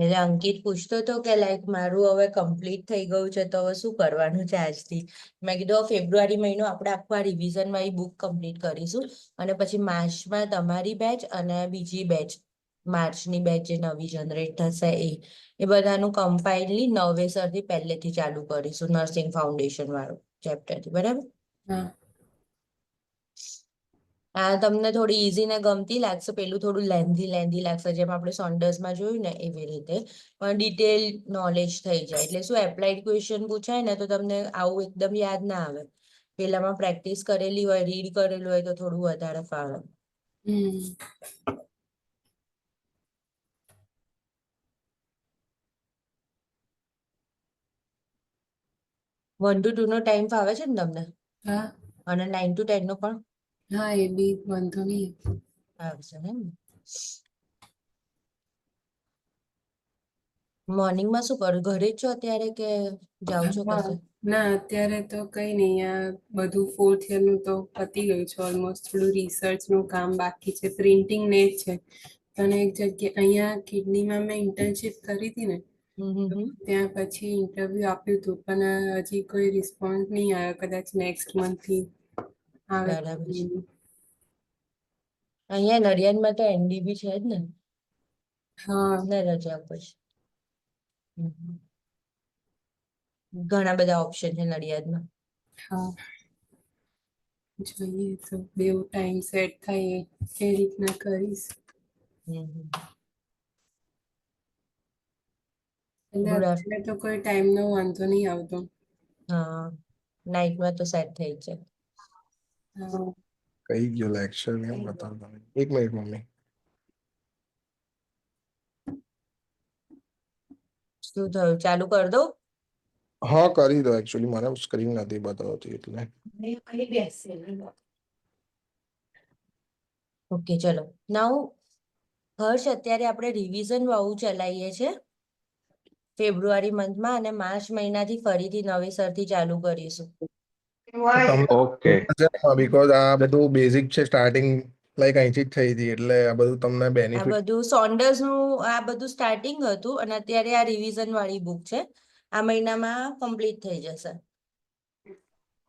એટલે અંકિત પૂછતો હતો કે લાઈક મારું હવે કમ્પ્લીટ થઈ ગયું છે તો હવે શું કરવાનું છે આજથી. મેં કીધું ફેબ્રુઆરી મહિનો આપણે આખા રિવિઝન વાળી બુક કમ્પ્લીટ કરીશું અને પછી માર્ચમાં તમારી બેચ અને બીજી બેચ માર્ચની બેચ જે નવી જનરેટ થશે એ બધાનું કમ્પાઇલી નવેસરથી પહેલેથી ચાલુ કરીશું નર્સિંગ ફાઉન્ડેશન વાળું ચેપ્ટરથી. બરાબર? આ તમને થોડી ઈઝી ને ગમતી લાગશે, પેલું થોડું લેન્ધી લાગશે, જેમ આપણે સોન્ડર્સમાં જોયું ને એવી રીતે, પણ ડિટેલ નોલેજ થઈ જાય. એટલે શું એપ્લાઇડ ક્વેશ્ચન પૂછાય ને તો તમને આવું એકદમ યાદ ના આવે. પેલામાં પ્રેક્ટિસ કરેલી હોય, રીડ કરેલું હોય તો થોડું વધારે ફાવે. 1 to 2 નો ટાઈમ ફાવે છે ને તમને? અને 9 to 10 નો પણ? એ બી વાંધો નહીં. આવશે ને? મોર્નિંગમાં શું કરું? ઘરે જ છો અત્યારે કે જાઓ છો કશે? ના, અત્યારે તો કઈ નહીં. આ બધું 4th year નું તો પતી ગયું છે ઓલમોસ્ટ. થોડું રિસર્ચ નું કામ બાકી છે, પ્રિન્ટિંગ ને જ છે. અને એક જગ્યાએ અહીંયા કિડનીમાં મેં ઇન્ટર્નશિપ કરી હતી ને, ત્યાં પછી ઇન્ટરવ્યુ આપ્યું હતું, પણ હજી કોઈ રિસ્પોન્સ નહીં આવ્યો. કદાચ નેક્સ્ટ મંથથી આવે. બરાબર છે. અહીંયા નડિયાદમાં તો એનડીબી છે જ ને? ને રજા પછી ઘણા બધા ઓપ્શન છે નડિયાદમાં. જોઈએ તો બેવ ટાઈમ સેટ થાય એ રીતના કરીશ. એટલે અત્યારે તો કોઈ ટાઈમ નો વાંધો નહીં આવતો. હા, નાઇટમાં તો સેટ થઈ જાય. કઈ ગયો લેક્ચર એમ બતાવો. એક મિનિટ મમ્મી. શું થયું? ચાલુ કરી દઉં? હા, કરી દો. એકચ્યુઅલી મને સ્ક્રીન નથી બતાવતી એટલે. ઓકે, ચલો. નાઉ હર્ષ, અત્યારે આપણે રિવિઝન વાળું ચલાવીએ છીએ ફેબ્રુઆરી મંથમાં, અને માર્ચ મહિનાથી ફરીથી નવેસરથી ચાલુ કરીશું. ઓકે. બીકોઝ આ બધું બેઝિક છે, સ્ટાર્ટિંગ લાઈક અહીંથી જ થઈ હતી, એટલે આ બધું તમને આ બેનિફિટ. બધું સોન્ડર્સનું આ બધું સ્ટાર્ટિંગ હતું અને અત્યારે આ રિવિઝન વાળી બુક છે. આ મહિનામાં કમ્પ્લીટ થઈ જશે.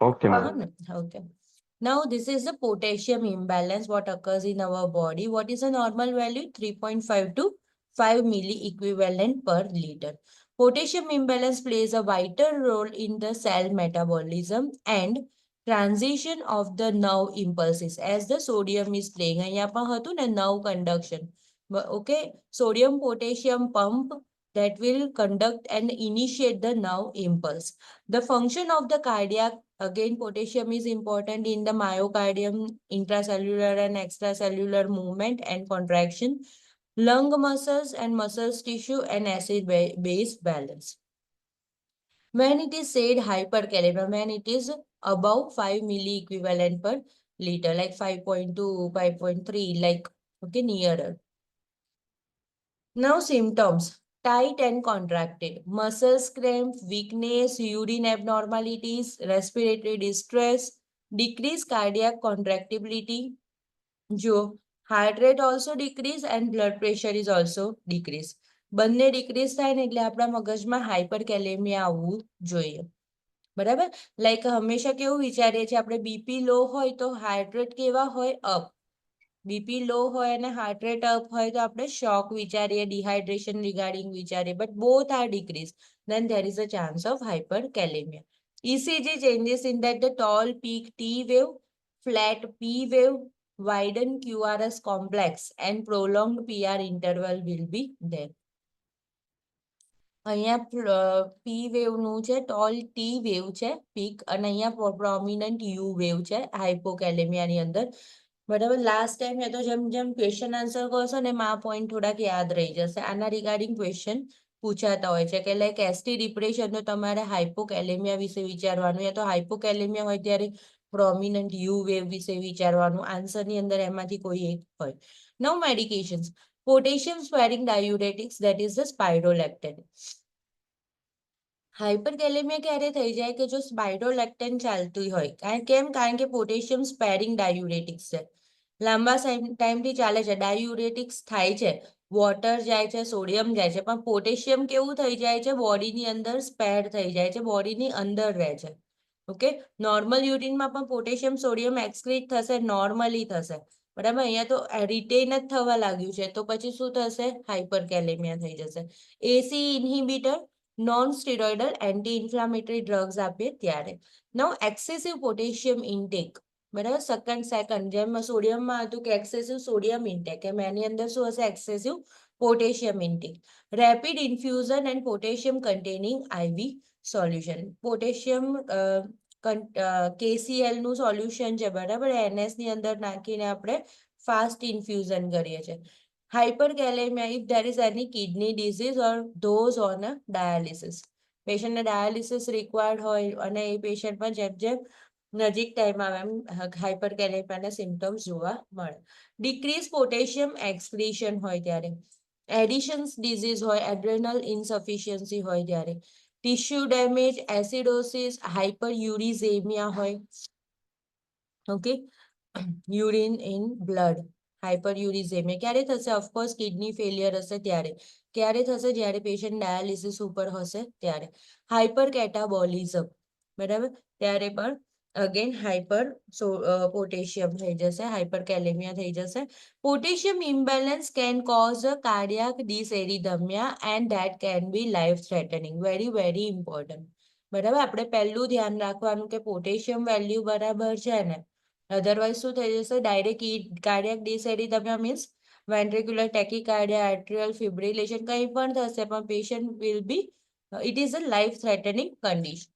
Okay. Okay. Now this is the potassium imbalance what occurs in our body. What is the normal value? 3.5 to 5 milli equivalent per liter. Potassium imbalance plays a vital role in the cell metabolism and transition of the nerve impulses as the sodium is playing. અહીંયા પણ હતું ને nerve conduction. Okay, sodium potassium pump that will conduct and initiate the nerve impulse. The function of the cardiac, again potassium is important in the myocardium, intracellular and extracellular movement and contraction, lung muscles and muscles tissue and acid base balance. When it is said hyperkalemia, when it is above 5 milli equivalent per liter, like 5.2, 5.3, like okay, nearer. Now symptoms: tight and contracted, muscles cramp, weakness, urine abnormalities, respiratory distress, decreased cardiac contractibility. Jo, heart rate also decrease and blood pressure is also decrease. બંને decrease થાય ને એટલે આપણા મગજમાં હાઇપરકેલેમિયા આવવું જોઈએ. બરાબર? Like હંમેશા કેવું વિચારીએ છીએ આપણે, બીપી લો હોય તો હાર્ટ રેટ કેવા હોય? અપ. બીપી લો હોય અને હાર્ટ રેટ અપ હોય તો આપણે શોક વિચારીએ, ડિહાઇડ્રેશન રિગાર્ડિંગ વિચારીએ, but both are decrease, then there is a chance of hyperkalemia. ECG changes in that the tall peak T wave, flat P wave, widen QRS complex and prolonged PR interval will be there. અહીંયા P wave નું છે, tall T wave છે peak, અને અહીંયા prominent U wave છે hypokalemia ની અંદર. બરાબર? લાસ્ટ ટાઈમ એ તો જેમ જેમ ક્વેશ્ચન આન્સર કરશો ને આ પોઈન્ટ થોડાક યાદ રહી જશે. આના રિગાર્ડિંગ ક્વેશ્ચન પૂછાતા હોય છે કે લાઈક એસટી ડિપ્રેશન તો તમારે હાઇપોકેલેમિયા વિશે વિચારવાનું, યા તો હાઇપોકેલેમિયા હોય ત્યારે પ્રોમિનન્ટ યુ વેવ વિશે વિચારવાનું. આન્સરની અંદર એમાંથી કોઈ એક હોય. Now medications: potassium sparing diuretics, that is the spironolactone. Hyperkalaemia ક્યારે થઈ જાય કે જો સ્પાઇરોલેક્ટેન ચાલતું હોય. કેમ? કારણ કે પોટેશિયમ સ્પેરિંગ ડાયુરેટિક્સ છે, લાંબા ટાઈમથી ચાલે છે, ડાયુરેટિક્સ થાય છે, વોટર જાય છે, સોડિયમ જાય છે, પણ પોટેશિયમ કેવું થઈ જાય છે, બોડીની અંદર સ્પેર થઈ જાય છે, બોડીની અંદર રહે છે. ઓકે, નોર્મલ યુરિનમાં પણ પોટેશિયમ સોડિયમ એક્સક્રીટ થશે, નોર્મલી થશે. બરાબર, અહીંયા તો રિટેન જ થવા લાગ્યું છે, તો પછી શું થશે? હાઇપરકેલેમિયા થઈ જશે. ACE inhibitor, non steroidal anti inflammatory drugs આપીએ ત્યારે. નાઉ એક્સેસિવ પોટેશિયમ ઇન્ટેક, બરાબર, સેકન્ડ જેમ સોડિયમમાં હતું કે એક્સેસિવ સોડિયમ ઇન્ટેક, એમ એની અંદર શું હશે? Excessive potassium intake. Rapid infusion and potassium containing IV solution. Potassium KCl નું સોલ્યુશન છે, બરાબર, NS ની અંદર નાખીને આપણે ફાસ્ટ ઇન્ફ્યુઝન કરીએ છીએ. Hyperkalaemia, if there is any kidney disease or those on a dialysis. પેશન્ટને ડાયાલિસિસ રિક્વાયર્ડ હોય અને એ પેશન્ટમાં જેમ જેમ નજીક ટાઈમ આવે એમ હાઇપરકેલેમિયાના સિમ્ટમ્સ જોવા મળે. ડિક્રીઝ પોટેશિયમ એક્સક્રીશન હોય ત્યારે. એડિશન્સ ડિઝીઝ હોય, એડ્રેનલ ઇન્સફિશિયન્સી હોય ત્યારે. ટિશ્યુ ડેમેજ, એસિડોસિસ, હાઇપરયુરિઝેમિયા હોય. ઓકે, યુરિન ઇન બ્લડ, હાઇપરયુરિઝેમિયા ક્યારે થશે? ઓફકોર્સ કિડની ફેલિયર હશે ત્યારે. ક્યારે થશે? જ્યારે પેશન્ટ ડાયાલિસિસ ઉપર હશે ત્યારે. હાઇપર કેટાબોલિઝમ, બરાબર, ત્યારે પણ અગેન પોટેશિયમ થઈ જશે, હાઇપરકેલેમિયા થઈ જશે. Potassium imbalance can cause a cardiac dysarrhythmia and that can be life threatening. very important. બરાબર, આપણે પહેલું ધ્યાન રાખવાનું કે પોટેશિયમ વેલ્યુ બરાબર છે ને, અધરવાઇઝ શું થઈ જશે? Direct cardiac dysrhythmia means ventricular tachycardia, atrial fibrillation કંઈ પણ થશે, પણ patient will be it is a life threatening condition.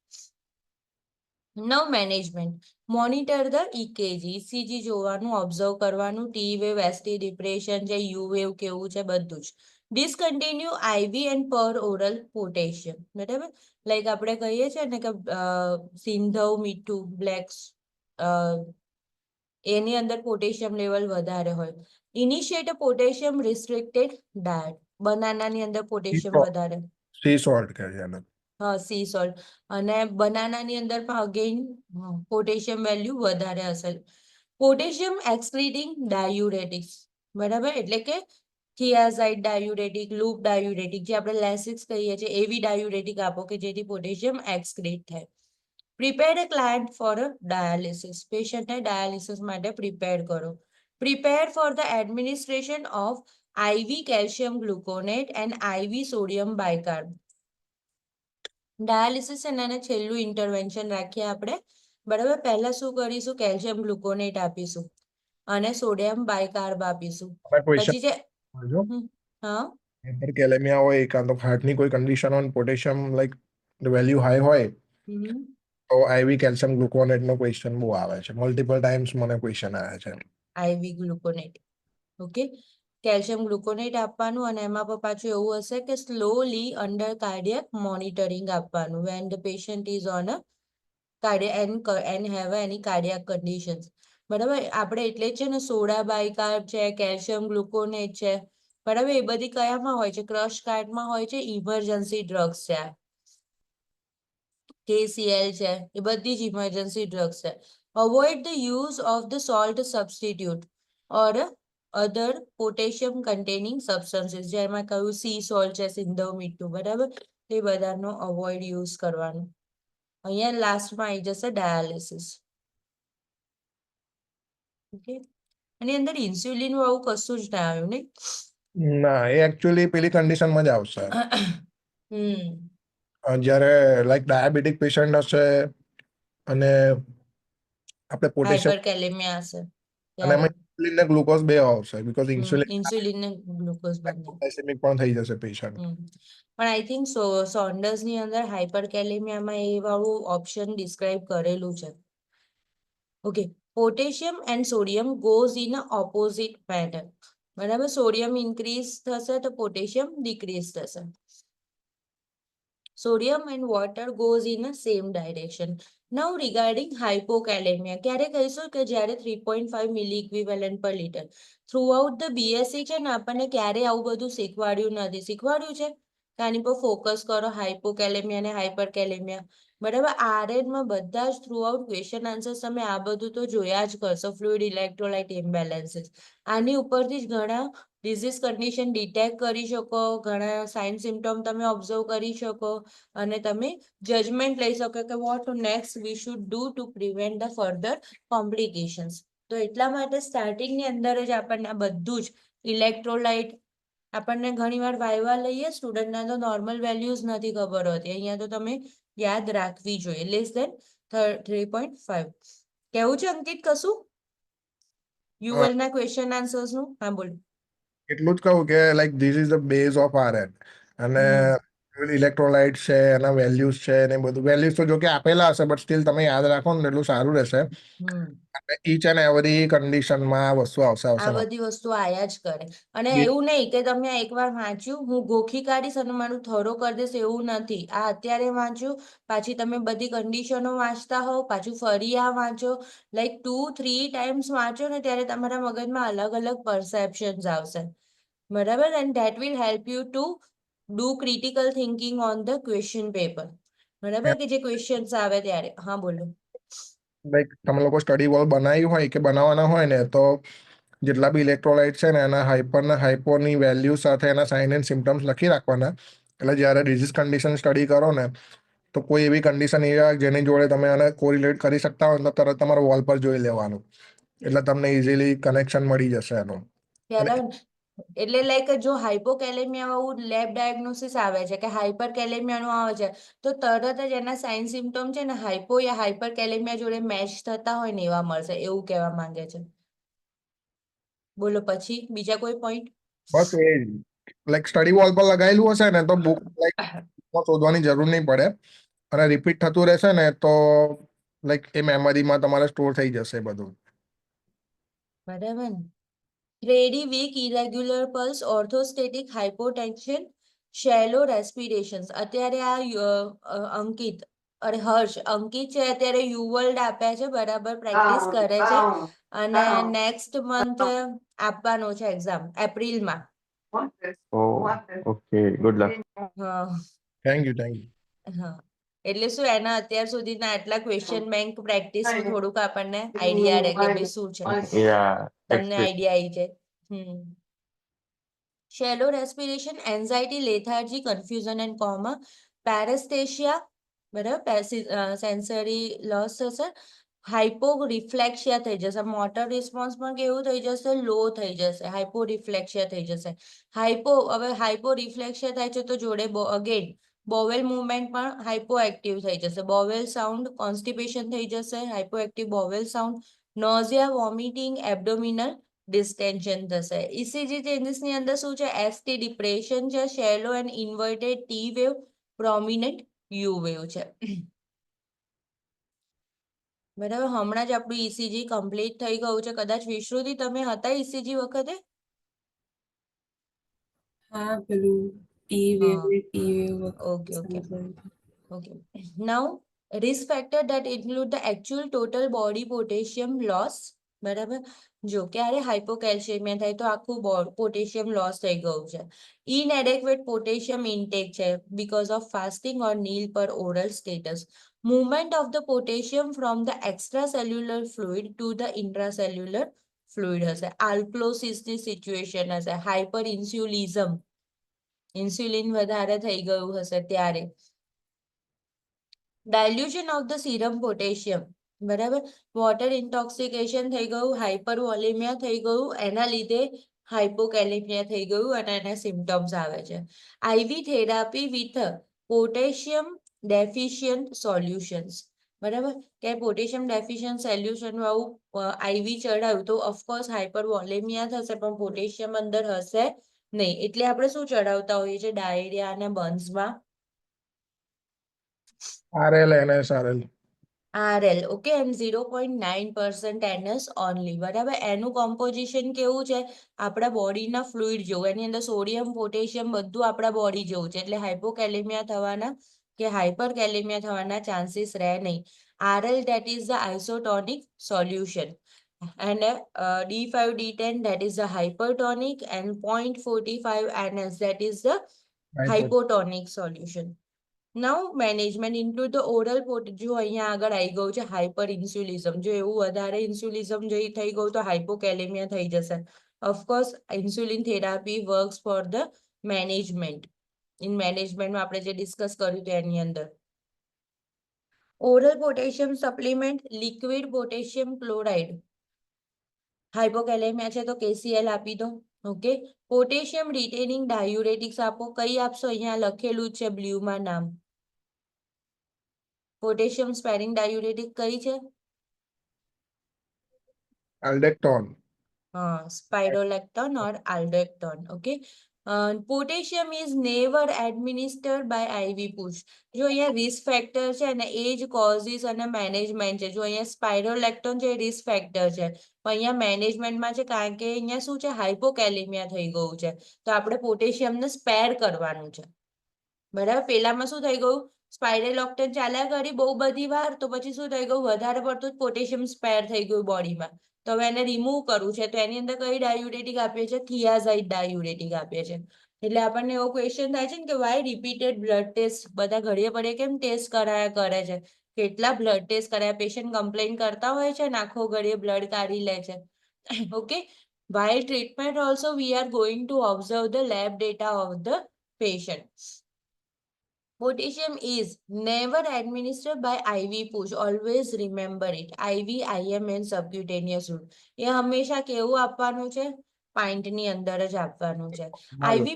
Now management. Monitor the EKG, ECG જોવાનું, ઓબ્ઝર્વ કરવાનું, ટી વેવ, એસટી ડિપ્રેશન છે, યુ વેવ કેવું છે, બધું જ. Discontinue IV and per oral potassium, બરાબર, લાઈક આપણે કહીએ છીએ ને કે સિંધવ મીઠું બ્લેક્સ, એની અંદર પોટેશિયમ લેવલ વધારે હોય. ઇનિશિયેટ અ પોટેશિયમ રિસ્ટ્રિક્ટેડ ડાયટ. બનાનાની અંદર પોટેશિયમ વધારે, સી સોલ્ટ કહે છે એને. હા, સી સોલ્ટ. અને બનાનાની અંદર પણ અગેન પોટેશિયમ વેલ્યુ વધારે હશે. પોટેશિયમ એક્સક્રીટિંગ ડાયુરેટિક્સ, બરાબર, એટલે કે થિયાઝાઇડ ડાયુરેટિક, લૂપ ડાયુરેટિક, જે આપણે લેસિક્સ કહીએ છીએ, એવી ડાયુરેટિક આપો કે જેથી પોટેશિયમ એક્સક્રીટ થાય. Prepare a client for a dialysis. પેશન્ટને ડાયાલિસિસ માટે પ્રિપેર કરો. Prepare for the administration of IV calcium gluconate and IV sodium bicarb. Dialysis અને છેલ્લું ઇન્ટરવેન્શન રાખીએ આપણે, બરાબર. પહેલા શું કરીશું? કેલ્શિયમ ગ્લુકોનેટ આપીશું અને સોડિયમ બાયકાર્બ આપીશું. પછી જે હા, હાઇપરકેલેમિયા હોય, કાં તો હાર્ટની કોઈ કન્ડિશન હોય, પોટેશિયમ લાઈક વેલ્યુ હાઈ હોય, તો આઈવી કેલ્શિયમ ગ્લુકોનેટ નો ક્વેશ્ચન બહુ આવે છે. મલ્ટિપલ ટાઈમ્સ મને ક્વેશ્ચન આવે છે. IV ગ્લુકોનેટ, ઓકે, કેલ્શિયમ ગ્લુકોનેટ આપવાનું અને એમાં પણ પાછું એવું હશે કે સ્લોલી અંડર કાર્ડિયક મોનિટરિંગ આપવાનું when the patient is on a cardiac and have any cardiac conditions, બરાબર. આપણે એટલે જ છે ને સોડા બાયકાર્બ છે, કેલ્શિયમ ગ્લુકોનેટ છે, બરાબર, એ બધી કયામાં હોય છે? ક્રશ કાર્ડમાં હોય છે. ઇમરજન્સી ડ્રગ્સ છે, KCl છે, એ બધી જ ઇમરજન્સી ડ્રગ્સ છે. Avoid the use of the salt substitute or other potassium containing substances, જેમાં કહ્યું સી સોલ્ટ છે, સિંધવ મીઠું, બરાબર, એ બધાનો અવોઇડ યુઝ કરવાનું. અહીંયા લાસ્ટમાં આવી જશે ડાયાલિસિસ. ઓકે, એની અંદર ઇન્સ્યુલિન આવું કશું જ ના આવ્યું નહીં. ના, એ એકચ્યુઅલી પેલી કન્ડિશનમાં જ આવશે. જ્યારે લાઈક ડાયાબિટીક પેશન્ટ હશે અને આપણે પોટેશિયમ હાઇપરકેલેમિયા હશે અને ત્યારે એમાં ઇન્સ્યુલિન ને ગ્લુકોઝ બે આવશે, બીકોઝ ઇન્સ્યુલિન ને ગ્લુકોઝ બંને. ગ્લાયસેમિક પણ થઈ જશે પેશન્ટ. પણ આઈ થિંક સોન્ડર્સ ની અંદર હાઇપરકેલેમિયામાં એ વાળું ઓપ્શન ડિસ્ક્રાઇબ કરેલું છે. Okay, potassium and sodium goes in opposite manner, બરાબર. સોડિયમ ઇન્ક્રીઝ થશે તો પોટેશિયમ ડિક્રીઝ થશે. Sodium and water goes in the same direction. Now regarding hypokalemia, ક્યારે કહીશું કે જ્યારે 3.5 મિલી ઇક્વિવેલન્ટ પર લીટર. થ્રુઆઉટ ધ BSc છે ને આપણને ક્યારે આવું બધું શીખવાડ્યું નથી. શીખવાડ્યું છે કે આની પર ફોકસ કરો, હાઇપોકેલેમિયા અને હાઇપરકેલેમિયા. બરાબર. RN માં બધા જ થ્રુ આઉટ ક્વેશ્ચન આન્સર્સ તમે આ બધું તો જોયા જ કરશો. Fluid electrolyte imbalances. આની ઉપરથી જ ઘણા ડિઝીઝ કન્ડિશન ડિટેક્ટ કરી શકો, ઘણા સાઇન સિમ્ટમ તમે ઓબ્ઝર્વ કરી શકો અને તમે જજમેન્ટ લઈ શકો કે what next we should do to prevent the further complications. તો એટલા માટે સ્ટાર્ટિંગની અંદર જ આપણને આ બધું જ ઇલેક્ટ્રોલાઇટ આપણને ઘણીવાર વાયવા લઈએ સ્ટુડન્ટના તો નોર્મલ વેલ્યુઝ નથી ખબર હોતી. અહીંયા તો તમે યાદ રાખવી જોઈએ. Less than 3.5. કેવું છે અંકિત કશું યુવલ ના ક્વેશ્ચન આન્સર્સ નું? હા બોલ. એટલું જ કહું કે like this is the base of RN અને ઇલેક્ટ્રોલાઇટ છે, એના વેલ્યુઝ છે ને બધું. વેલ્યુઝ તો જો કે આપેલા હશે બટ સ્ટીલ તમે યાદ રાખો ને એટલું સારું રહેશે. ઈચ એન્ડ એવરી કન્ડિશનમાં આ વસ્તુ આવશે આ બધી વસ્તુ આયા જ કરે. અને એવું નહીં કે તમે એકવાર વાંચ્યું હું ગોખી કાઢીશ અને મારું થોડો કરી દઈશ, એવું નથી. આ અત્યારે વાંચ્યું, પાછી તમે બધી કન્ડિશનો વાંચતા હોવ, પાછું ફરી આ વાંચો, લાઈક 2-3 ટાઈમ્સ વાંચો ને ત્યારે તમારા મગજમાં અલગ અલગ પરસેપ્શન્સ આવશે. બરાબર. And that will help you to do critical thinking on the question paper. બરાબર, કે જે ક્વેશ્ચન્સ આવે ત્યારે. હા બોલો. લાઈક તમે લોકો સ્ટડી વોલ બનાવી હોય કે બનાવવાના હોય ને તો જેટલા બી ઇલેક્ટ્રોલાઇટ છે ને એના હાઇપર ને હાઇપોની વેલ્યુ સાથે એના સાઇન એન્ડ સિમ્ટમ્સ લખી રાખવાના. એટલે જ્યારે ડિઝીઝ કન્ડિશન સ્ટડી કરો ને તો કોઈ એવી કન્ડિશન એવી જેની જોડે તમે આને કોરિલેટ કરી શકતા હોય તો તરત તમારા વોલ પર જોઈ લેવાનું. એટલે તમને ઇઝીલી કનેક્શન મળી જશે એનું. એટલે લાઈક જો હાઇપોકેલેમિયા વાળું લેબ ડાયગ્નોસિસ આવે છે કે હાઇપર કેલેમિયાનું આવે છે તો તરત જ એના સાઇન સિમ્ટમ છે ને હાઇપો યા હાઇપર કેલેમિયા જોડે મેચ થતા હોય ને એવા મળશે, એવું કહેવા માંગે છે. બોલો પછી બીજા કોઈ પોઈન્ટ? બસ એ લાઈક સ્ટડી વોલ પર લગાવેલું હશે ને તો બુક લાઈક શોધવાની જરૂર નહીં પડે અને રિપીટ થતું રહેશે ને તો લાઈક એ મેમરીમાં તમારે સ્ટોર થઈ જશે બધું. બરાબર ને. રેડી વીક ઇરેગ્યુલર પલ્સ, ઓર્થોસ્ટેટિક હાઇપોટેન્શન, શેલો રેસ્પિરેશન્સ. અત્યારે આ અંકિત અંકિત છે અત્યારે યુવર્લ્ડ આપ્યા છે, બરાબર પ્રેક્ટિસ કરે છે અને નેક્સ્ટ મંથ આપવાનો છે એક્ઝામ એપ્રિલમાં. Okay, good luck. હા થેન્ક યુ. હા. એટલે શું એના અત્યાર સુધીના આટલા ક્વેશ્ચન બેંક પ્રેક્ટિસ નું થોડુંક આપણને આઈડિયા રહે કે ભાઈ શું છે, Yeah, તમને આઈડિયા આવી જાય. Shallow respiration, anxiety, lethargy, confusion and coma, paraesthesia, બરાબર, સેન્સરી લોસ થશે, હાઇપો રિફ્લેક્સિયા થઈ જશે, મોટર રિસ્પોન્સ પણ કેવું થઈ જશે, લો થઈ જશે, હાઇપો રિફ્લેક્સિયા થઈ જશે. હવે હાઇપો રિફ્લેક્સિયા થાય છે તો જોડે અગેન બોવેલ મુવમેન્ટ પણ હાઇપો એક્ટિવ થઈ જશે, બોવેલ સાઉન્ડ, કોન્સ્ટિપેશન થઈ જશે, hypoactive bowel sound, nausea, vomiting, abdominal distension થશે. ઇસીજી ચેન્જીસની અંદર શું છે? એસટી ડિપ્રેશન છે, shallow and inverted T wave, prominent U wave છે. બરાબર. હમણાં જ આપણું ઇસીજી કમ્પ્લીટ થઈ ગયું છે. કદાચ વિશ્રુતિ તમે હતા ઇસીજી વખતે? હા, પેલું T wave Okay. Now, risk factor that include the actual total body potassium loss. બરાબર. જો ક્યારે હાઇપોકેલ્શિયમિયા થાય તો આખું પોટેશિયમ લોસ થઈ ગયું છે. ઇનએડેક્વેટ પોટેશિયમ ઇન્ટેક છે બીકોઝ ઓફ ફાસ્ટિંગ ઓર નીલ પર oral status. Movement of the potassium from the extracellular fluid to the intracellular fluid હશે. આલ્કલોસિસની સિચ્યુએશન હશે. હાઇપર ઇન્સ્યુલિઝમ, ઇન્સ્યુલિન વધારે થઈ ગયું હશે ત્યારે. ડાયલ્યુશન ઓફ ધ સીરમ પોટેશિયમ, બરાબર, વોટર ઇન્ટોક્સિકેશન થઈ ગયું, હાઇપર વોલેમિયા થઈ ગયું, એના લીધે હાઇપોકેલેમિયા થઈ ગયું અને એના સિમ્ટમ્સ આવે છે. IV therapy with potassium deficient solutions, બરાબર, કે પોટેશિયમ ડેફિશિયન્ટ સોલ્યુશન વાળું આઈવી ચડાવ્યું તો ઓફકોર્સ હાઇપર વોલેમિયા થશે પણ પોટેશિયમ અંદર હશે નહીં. એટલે આપણે શું ચડાવતા હોઈએ છીએ ડાયરિયા અને બર્ન્સમાં? RL, NS, RL. RL, okay, and 0.9% NS only, બરાબર. એનું કોમ્પોઝિશન કેવું છે? આપણા બોડીના ફ્લુઇડ જેવું. એની અંદર સોડિયમ, પોટેશિયમ બધું આપણા બોડી જેવું છે. એટલે હાઇપોકેલેમિયા થવાના કે હાઇપર કેલેમિયા થવાના ચાન્સીસ રહે નહીં. RL that is the isotonic solution. And D5, D10 that is the hypertonic and 0.45 NS that is the hypotonic solution. Now management include the oral જો અહીંયા આગળ આવી ગયું છે હાઇપર ઇન્સ્યુલિઝમ. જો એવું વધારે ઇન્સ્યુલિઝમ જે થઈ ગયું તો હાઇપોકેલેમિયા થઈ જશે. Of course insulin therapy works for the management. In મેનેજમેન્ટમાં આપણે જે ડિસ્કસ કર્યું હતું એની અંદર. Oral potassium supplement, liquid potassium chloride. Hypokalaemia છે તો KCl આપી દો. ઓકે. પોટેશિયમ રિટેનિંગ ડાયુરેટિક્સ આપો. કઈ આપશો? અહીંયા લખેલું છે બ્લુમાં નામ. પોટેશિયમ સ્પેરિંગ ડાયુરેટિક કઈ છે? Aldactone. Spironolactone or aldactone. Okay. Potassium is never administered by IV push. જો અહીંયા risk factor છે અને age causes અને management છે. જો અહીંયા spironolactone છે risk factor છે. પણ અહીંયા મેનેજમેન્ટમાં છે કારણ કે અહીંયા શું છે હાઇપોકેલેમિયા થઈ ગયું છે. તો આપણે પોટેશિયમને સ્પેર કરવાનું છે. બરાબર. પેલામાં શું થઈ ગયું? સ્પાઇરોલેક્ટન ચાલ્યા કરી બહુ બધી વાર તો પછી શું થઈ ગયું વધારે પડતું પોટેશિયમ સ્પેર થઈ ગયું બોડીમાં. તો હવે એને રિમૂવ કરવું છે તો એની અંદર કઈ ડાયુરેટિક આપીએ છીએ? થિયાઝાઇડ ડાયુરેટિક આપીએ છીએ. એટલે આપણને એવો ક્વેશ્ચન થાય છે ને કે વાય રિપીટેડ બ્લડ ટેસ્ટ? બધા ઘડીએ પડીએ કેમ ટેસ્ટ કરાયા કરે છે? કેટલા બ્લડ ટેસ્ટ કરાયા? પેશન્ટ કમ્પ્લેન કરતા હોય છે ને આખો ઘડીએ બ્લડ કાઢી લે છે. Okay. While treatment also we are going to observe the lab data of the patient. Potassium is never administered by IV push. Always remember it. IV, IM and subcutaneous route. એ હંમેશા કેવું આપવાનું છે? પાઇન્ટની અંદર જ આપવાનું છે. IV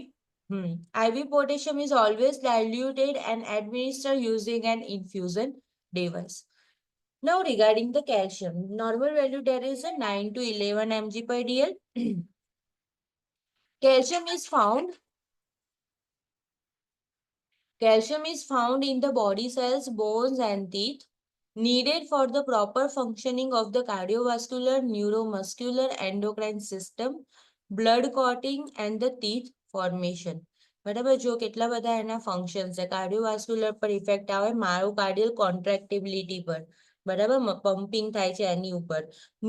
IV potassium is always diluted and administered using an infusion device. Now regarding the calcium, normal value there is a 9 to 11 mg per dl. Calcium is found in the body cells, bones and teeth, needed for the proper functioning of the cardiovascular, neuromuscular, endocrine system, blood clotting and the teeth formation. બરાબર. જો કેટલા બધા એના function છે. Cardiovascular પર effect આવે, માયોકાર્ડિયલ કોન્ટ્રાક્ટિબિલિટી પર. બરાબર. પમ્પિંગ થાય છે એની ઉપર.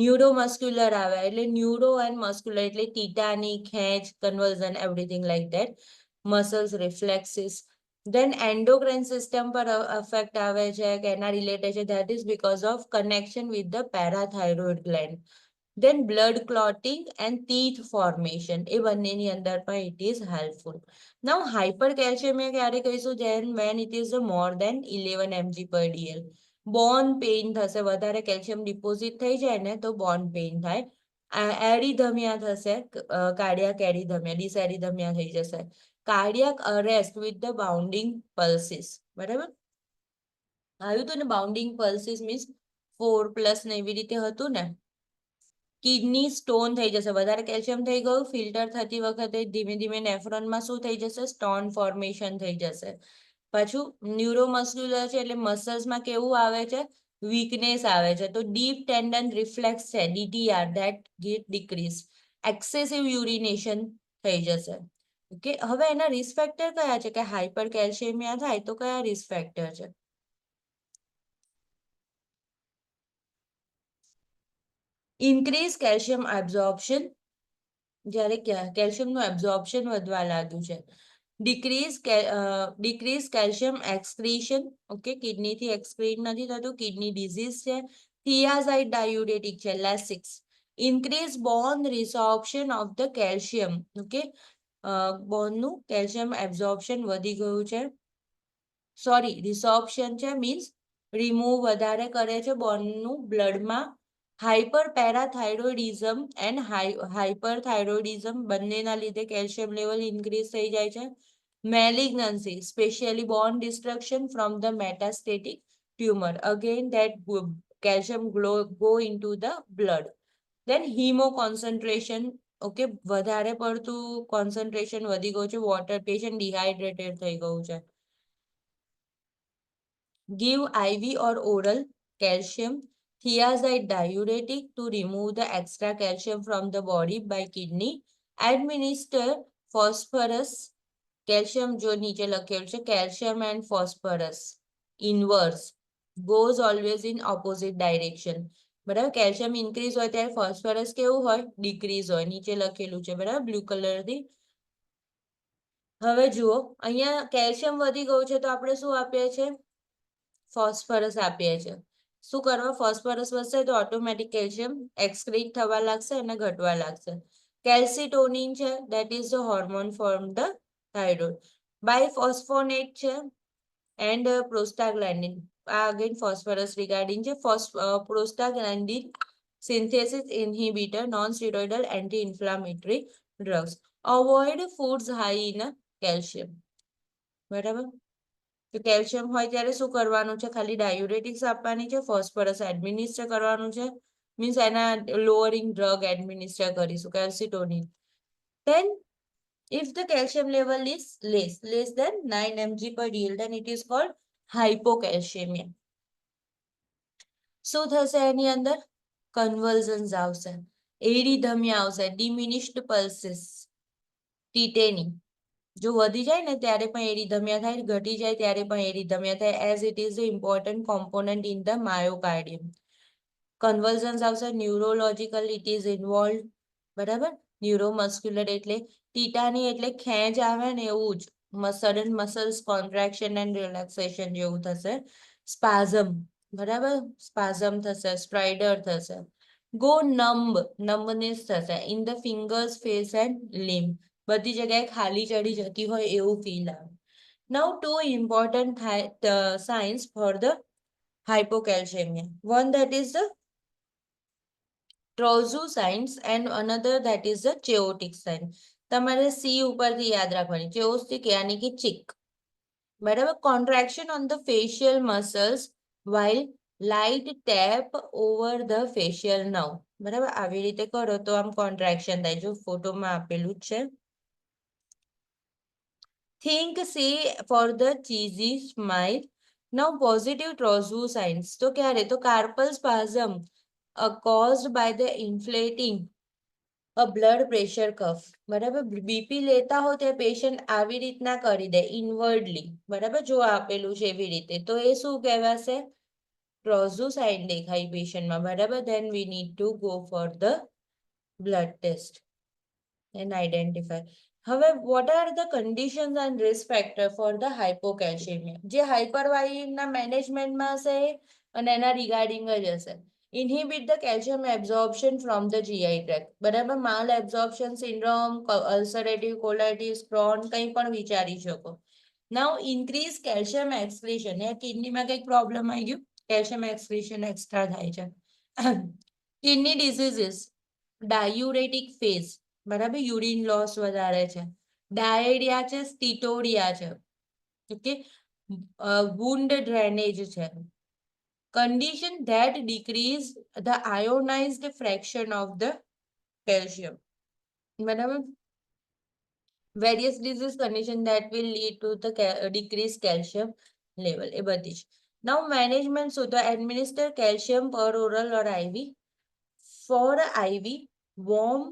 ન્યુરોમસ્ક્યુલર આવે એટલે ન્યુરો એન્ડ મસ્ક્યુલર એટલે ટીટાની ખેંચ, convulsion, everything like that. Muscles, reflexes. Then endocrine system પર effect આવે છે કે એના રિલેટેડ છે. That is because of connection with the parathyroid gland. Then blood clotting and teeth formation. એ બંનેની અંદર પણ it is helpful. Now hypercalcemia ક્યારે કહીશું? Then when it is more than 11 mg per dl. Bone pain થશે. વધારે calcium deposit થઈ જાય ને તો બોન પેઇન થાય. એરિધમિયા થશે. કાર્ડિયાક એરિધમિયા, ડિસએરિધમિયા થઈ જશે. Cardiac arrest with the bounding pulses. બરાબર. આવ્યું હતું ને બાઉન્ડિંગ પલ્સીસ મીન્સ 4+ ને એવી રીતે હતું ને. કિડની સ્ટોન થઈ જશે. વધારે કેલ્શિયમ થઈ ગયું, ફિલ્ટર થતી વખતે ધીમે ધીમે નેફ્રોનમાં શું થઈ જશે? સ્ટોન ફોર્મેશન થઈ જશે. પાછું ન્યુરોમસ્ક્યુલર છે એટલે મસલ્સમાં કેવું આવે છે? વીકનેસ આવે છે. તો ડીપ ટેન્ડન રિફ્લેક્સ છે DTR that get decrease. Excessive urination થઈ જશે. ઓકે. હવે એના રિસ્ક ફેક્ટર કયા છે? કે હાઇપર કેલ્શિયમિયા થાય તો કયા રિસ્ક ફેક્ટર છે? Increase calcium absorption. જ્યારે કેલ્શિયમનું એબ્ઝોર્પ્શન વધવા લાગ્યું છે. Decrease calcium excretion. ઓકે. કિડનીથી એક્સક્રીટ નથી થતું. કિડની ડિઝીઝ છે. થિયાઝાઇડ ડાયુરેટિક છે. Lasix. Increase bone resorption of the calcium. Okay. બોનનું કેલ્શિયમ એબ્ઝોર્પ્શન વધી ગયું છે. સોરી, રિસોર્પ્શન છે મીન્સ રિમૂવ વધારે કરે છે બોનનું બ્લડમાં. હાઇપર પેરાથાઇરોઇડિઝમ એન્ડ હાઇપરથાઇરોઇડિઝમ બંનેના લીધે કેલ્શિયમ લેવલ ઇન્ક્રીઝ થઈ જાય છે. Malignancy, specially bone destruction from the metastatic tumour. Again that calcium go into the blood. Then haemoconcentration. Okay. વધારે પડતું કોન્સન્ટ્રેશન વધી ગયું છે. વોટર પેશન્ટ ડિહાઇડ્રેટેડ થઈ ગયું છે. Give IV or oral calcium thiazide diuretic to remove the extra calcium from the body by kidney. Administer phosphorus. Calcium જો નીચે લખેલું છે calcium and phosphorus inverse goes always in opposite direction. બરાબર. Calcium increase હોય ત્યારે phosphorus કેવું હોય? Decrease હોય. નીચે લખેલું છે બરાબર બ્લુ કલરથી. હવે જુઓ અહીંયા કેલ્શિયમ વધી ગયું છે તો આપણે શું આપીએ છીએ? ફોસ્ફરસ આપીએ છીએ. શું કરવા? ફોસ્ફરસ વધશે તો ઓટોમેટિક કેલ્શિયમ એક્સક્રીટ થવા લાગશે અને ઘટવા લાગશે. કેલ્સિટોનિન છે, that is the hormone from the thyroid. Bisphosphonate છે એન્ડ પ્રોસ્ટાગ્લેન્ડિન. આ અગેન ફોસ્ફરસ રિગાર્ડિંગ છે. પ્રોસ્ટાગ્લેન્ડિન synthesis inhibitor, non-steroidal anti-inflammatory drugs. Avoid foods high in calcium. બરાબર? તો કેલ્શિયમ હોય ત્યારે શું કરવાનું છે? ખાલી ડાયુરેટિક્સ આપવાની છે, ફોસ્ફરસ એડમિનિસ્ટર કરવાનું છે, મીન્સ એના લોઅરિંગ ડ્રગ એડમિનિસ્ટર કરીશું, કેલ્સિટોનિન. Then if the calcium level is less than 9 mg per dl, then it is called hypocalcemia. શું થશે એની અંદર? કન્વલ્ઝન્સ આવશે, એરિધમિયા આવશે, ડિમિનિશ્ડ પલ્સીસ, ટીટેની. જો વધી જાય ને ત્યારે પણ એરિધમિયા થાય, ઘટી જાય ત્યારે પણ એરિધમિયા થાય, as it is the important component in the myocardium. Convulsions આવશે, ન્યુરોલોજીકલ ઇટ ઇઝ ઇન્વોલ્વ. બરાબર? ન્યુરોમસ્ક્યુલર એટલે ટીટાની એટલે ખેંચ આવે ને એવું જ, sudden muscles contraction and relaxation જેવું થશે. સ્પાઝમ, બરાબર? સ્પાઝમ થશે, સ્ટ્રાઇડર થશે. ગો નમ્બનેસ થશે in the fingers, face and લિમ્બ. બધી જગ્યાએ ખાલી ચડી જતી હોય એવું ફીલ આવે. નાઉ 2 important signs for the hypocalcemia. One that is the Trousseau signs and another that is the chaotic sign. તમારે C ઉપરથી યાદ રાખવાની. chaotic યાની કે ચીક. બરાબર? Contraction on the facial muscles while light tap over the facial nerve. બરાબર? આવી રીતે કરો તો આમ કોન્ટ્રાક્શન થાય. જો ફોટોમાં આપેલું જ છે. Think C for the cheesy smile. Now positive Trousseau signs. તો ક્યારે? તો carpal spasm caused by the inflating a blood pressure cuff. બરાબર? બીપી લેતા હો તે પેશન્ટ આવી રીતના કરી દે ઇનવર્ડલી. બરાબર? જો આપેલું છે એવી રીતે તો એ શું કહેવાશે? Trousseau sign દેખાય પેશન્ટમાં. બરાબર? Then we need to go for the blood test and identify. હવે what are the conditions and risk factor for the hypocalcemia? જે હાઇપરવાઇના મેનેજમેન્ટમાં હશે અને એના રિગાર્ડિંગ જ હશે. Inhibit the calcium absorption from the GI tract. બરાબર? માલ absorption syndrome, ulcerative colitis, krone, કંઈ પણ વિચારી શકો. Now increase calcium excretion. એ કિડનીમાં કંઈક પ્રોબ્લેમ આવી ગયું, કેલ્શિયમ એક્સક્રીશન એક્સ્ટ્રા થાય છે. Kidney diseases, diuretic phase. બરાબર? યુરિન લોસ વધારે છે. ડાયેરિયા છે, સ્ટીટોરિયા છે. ઓકે, wound drainage છે. Condition that decrease the ionized fraction of the calcium. બરાબર? Various disease condition that will lead to the decreased calcium level. એ બધી જ. Now management, so the administer calcium per oral or IV. For IV, warm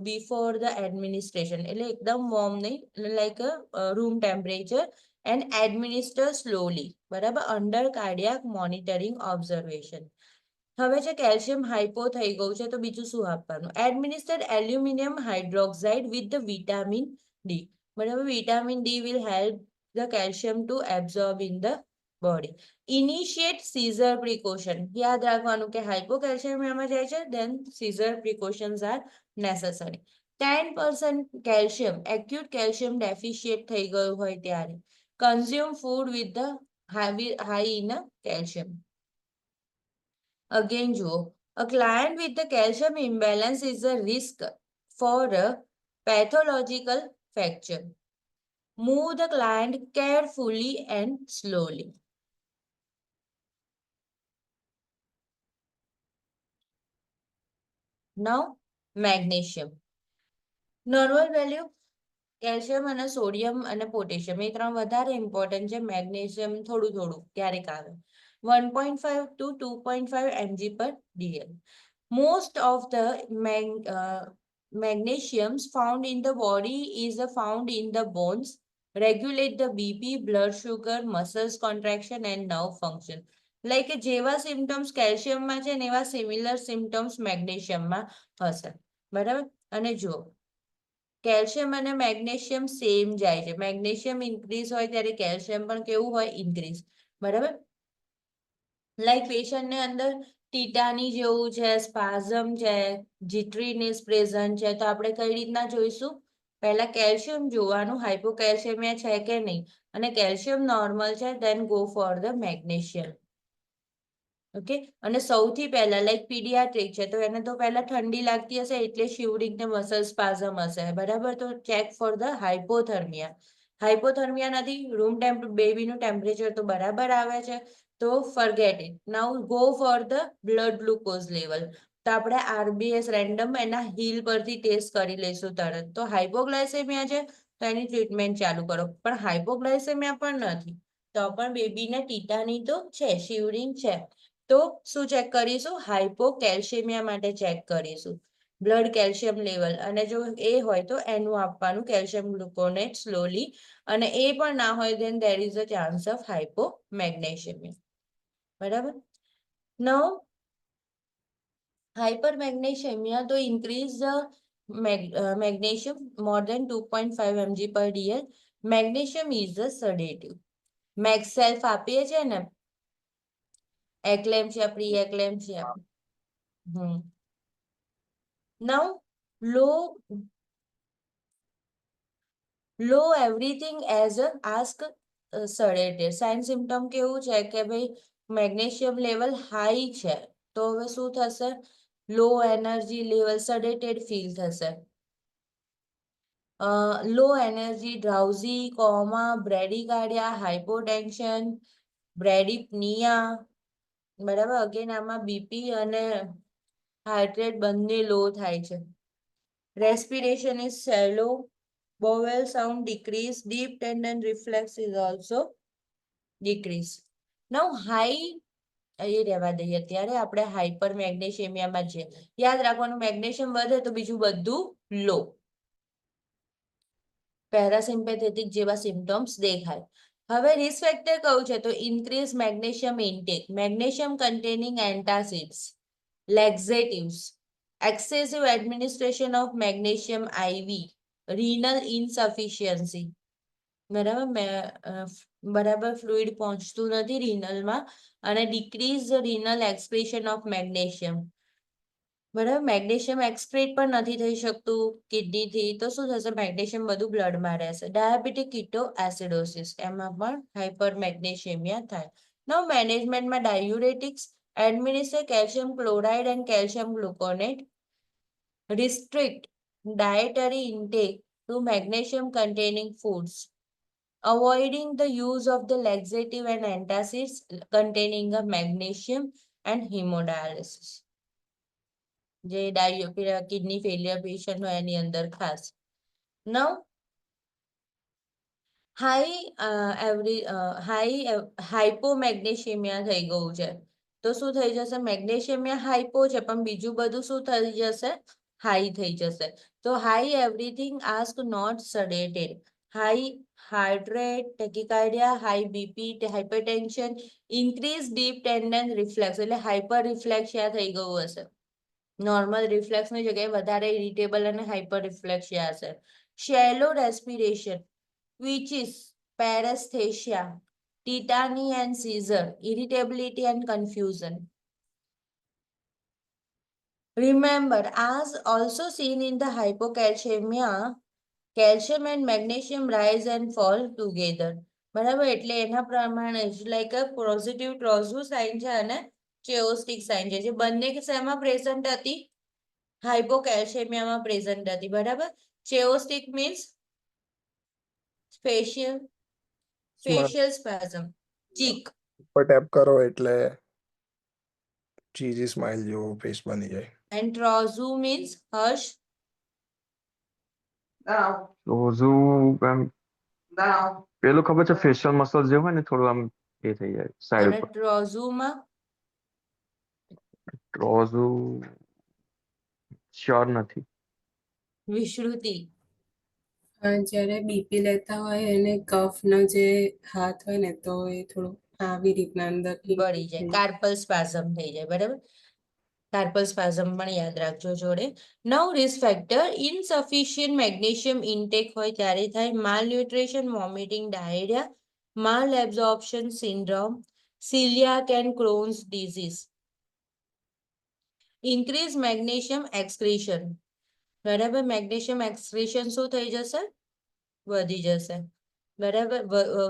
before the administration. એટલે એકદમ warm નહીં, like a room temperature, and administer slowly. બરાબર? Under cardiac monitoring observation. હવે જે calcium hypo થઈ ગયું છે તો બીજું શું આપવાનું? Administer aluminium hydroxide with the vitamin D. બરાબર? Vitamin D will help the calcium to absorb in the body. Initiate seizure precaution. યાદ રાખવાનું કે હાઇપોકેલ્શિયમિયામાં જાય છે, then seizure precautions are necessary. 10% calcium, acute calcium deficient થઈ ગયું હોય ત્યારે consume food with the high in calcium. Again, જુઓ, a client with the calcium imbalance is a risk for a pathological fracture. Move the client carefully and slowly. Now, magnesium. Normal value, calcium અને sodium અને potassium એ ત્રણ વધારે important છે. Magnesium થોડું થોડું ક્યારેક આવે. 1.5 to 2.5 mg per dl. Most of the magnesiums found in the body is found in the bones, regulate the BP, blood sugar, muscles contraction and nerve function. Like જેવા symptoms કેલ્શિયમમાં છે ને એવા similar symptoms મેગ્નેશિયમમાં હશે. બરાબર? અને જુઓ, calcium અને magnesium same જાય છે. મેગ્નેશિયમ ઇન્ક્રીઝ હોય ત્યારે કેલ્શિયમ પણ કેવું હોય? ઇન્ક્રીઝ. બરાબર. લાઈક પેશન્ટને અંદર ટીટાની જેવું છે, સ્પાઝમ છે, જીટ્રીનેસ પ્રેઝન્ટ છે, તો આપણે કઈ રીતના જોઈશું? પહેલા કેલ્શિયમ જોવાનું, હાઇપોકેલ્શિયમિયા છે કે નહીં, અને કેલ્શિયમ નોર્મલ છે, then go for the magnesium. Okay. અને સૌથી પહેલા લાઈક પીડિયાટ્રિક છે, તો એને તો પહેલા ઠંડી લાગતી હશે એટલે શિવરિંગ ને મસલ સ્પાઝમ હશે. બરાબર. તો ચેક ફોર ધ હાઇપોથર્મિયા. હાઇપોથર્મિયા નથી, બેબીનું ટેમ્પરેચર તો બરાબર આવે છે, તો forget it. Now go for the blood glucose level. તો આપણે RBS રેન્ડમ એના હીલ પરથી ટેસ્ટ કરી લઈશું તરત. તો હાઇપોગ્લાયસેમિયા છે તો એની ટ્રીટમેન્ટ ચાલુ કરો. પણ હાઇપોગ્લાયસેમિયા પણ નથી તો પણ બેબીને ટીટાની તો છે, શિવરિંગ છે, તો શું ચેક કરીશું? હાઇપોકેલ્શિયમિયા માટે ચેક કરીશું બ્લડ કેલ્શિયમ લેવલ. અને જો એ હોય તો એનું આપવાનું કેલ્શિયમ ગ્લુકોનેટ સ્લોલી. અને એ પણ ના હોય then there is a chance of hypomagnesemia. બરાબર. Now hypermagnesemia તો increase the magnesium more than 2.5 mg per dl. Magnesium is a sedative. મેગસેલ્ફ આપીએ છે ને, eclampsia, pre eclampsia. Now low everything as a ask sedative. Sign symptom કેવું છે કે ભાઈ magnesium level high છે, તો હવે શું થશે? લો એનર્જી લેવલ, સેડેટેડ ફીલ થશે. લો એનર્જી, ડ્રાઉઝી, કોમા, બ્રેડિકાર્ડિયા, હાઇપોટેન્શન, બ્રેડિપનિયા. બરાબર. અગેન આમાં બીપી અને હાર્ટ રેટ બંને લો થાય છે. Respiration is shallow, bowel sound decrease, deep tendon reflex is also decrease. Now high એ રહેવા દઈએ અત્યારે, આપણે હાઇપર મેગ્નેશિયમિયામાં છે. યાદ રાખવાનું, મેગ્નેશિયમ વધે તો બીજું બધું લો. પેરાસિમ્પેથેટિક જેવા સિમ્ટમ્સ દેખાય. હવે રિસ્ક ફેક્ટર કયું છે? તો increase magnesium intake, magnesium containing antacids, laxatives, excessive administration of magnesium IV, renal insufficiency. બરાબર ફ્લુઇડ પહોંચતું નથી રિનલમાં, અને decrease renal excretion of magnesium. બરાબર. મેગ્નેશિયમ એક્સક્રીટ પણ નથી થઈ શકતું કિડનીથી, તો શું થશે? મેગ્નેશિયમ બધું બ્લડમાં રહેશે. ડાયાબિટીક કીટો એસિડોસિસ, એમાં પણ હાઇપર મેગ્નેશિયમિયા થાય. નાઉ મેનેજમેન્ટમાં ડાયુરેટિક્સ, administer calcium chloride and calcium gluconate, restrict dietary intake to magnesium containing foods, avoiding the use of the laxative and antacids containing a magnesium, and hemodialysis. જે કિડની ફેલિયર પેશન્ટ હોય એની અંદર ખાસ. નાઉ હાઇપોમેગ્નેશિયમિયા થઈ ગયું છે, તો શું થઈ જશે? મેગ્નેશિયમિયા હાઇપો છે પણ બીજું બધું શું થઈ જશે? હાઈ થઈ જશે. તો high everything ask not sedated. High heart rate, tachycardia, high BP, hypertension, increase deep tendon reflex, એટલે હાઇપર રિફ્લેક્સિયા થઈ ગયું હશે. નોર્મલ રિફ્લેક્સની જગ્યાએ વધારે ઇરિટેબલ અને હાઇપર રિફ્લેક્સિયા હશે. શેલો respiration, which is paresthesia, tetany and seizure, irritability and confusion. Remember, as also seen in the hypocalcemia, calcium and magnesium rise and fall together. બરાબર. એટલે એના પ્રમાણે જ લાઈક પોઝિટિવ ટ્રોઝુ સાઇન છે અને ચેઓસ્ટિક સાઇન છે, જે બંને શેમાં પ્રેઝન્ટ હતી? હાઇપોકેલ્શિયમિયામાં પ્રેઝન્ટ હતી. બરાબર. ચેઓસ્ટિક મીન્સ facial spasm, cheek. પર ટેપ કરો એટલે ચીઝી સ્માઇલ જેવો ફેસ બની જાય. And trozu means hush. રોઝુ એમ પેલું ખબર છે, ફેશિયલ મસલ જે હોય ને થોડું આમ એ થઈ જાય સાઈડ અને ઉપર. ટ્રોઝુમાં રોઝુ શ્યોર નથી. વિશ્રુતિ. જ્યારે બીપી લેતા હોય એને કફનો જે હાથ હોય ને તો એ થોડું આવી રીતના અંદર બળી જાય, કાર્પલ સ્પાઝમ થઈ જાય. બરાબર. કાર્પલ સ્પાઝમ પણ યાદ રાખજો જોડે. નવ risk factor insufficient magnesium intake હોય ત્યારે થાય malnutrition, vomiting, diarrhoea, malabsorption syndrome, celiac and Crohn's disease. Increase magnesium excretion, બરાબર, મેગ્નેશિયમ એક્સક્રીશન શું થઈ જશે? વધી જશે, બરાબર.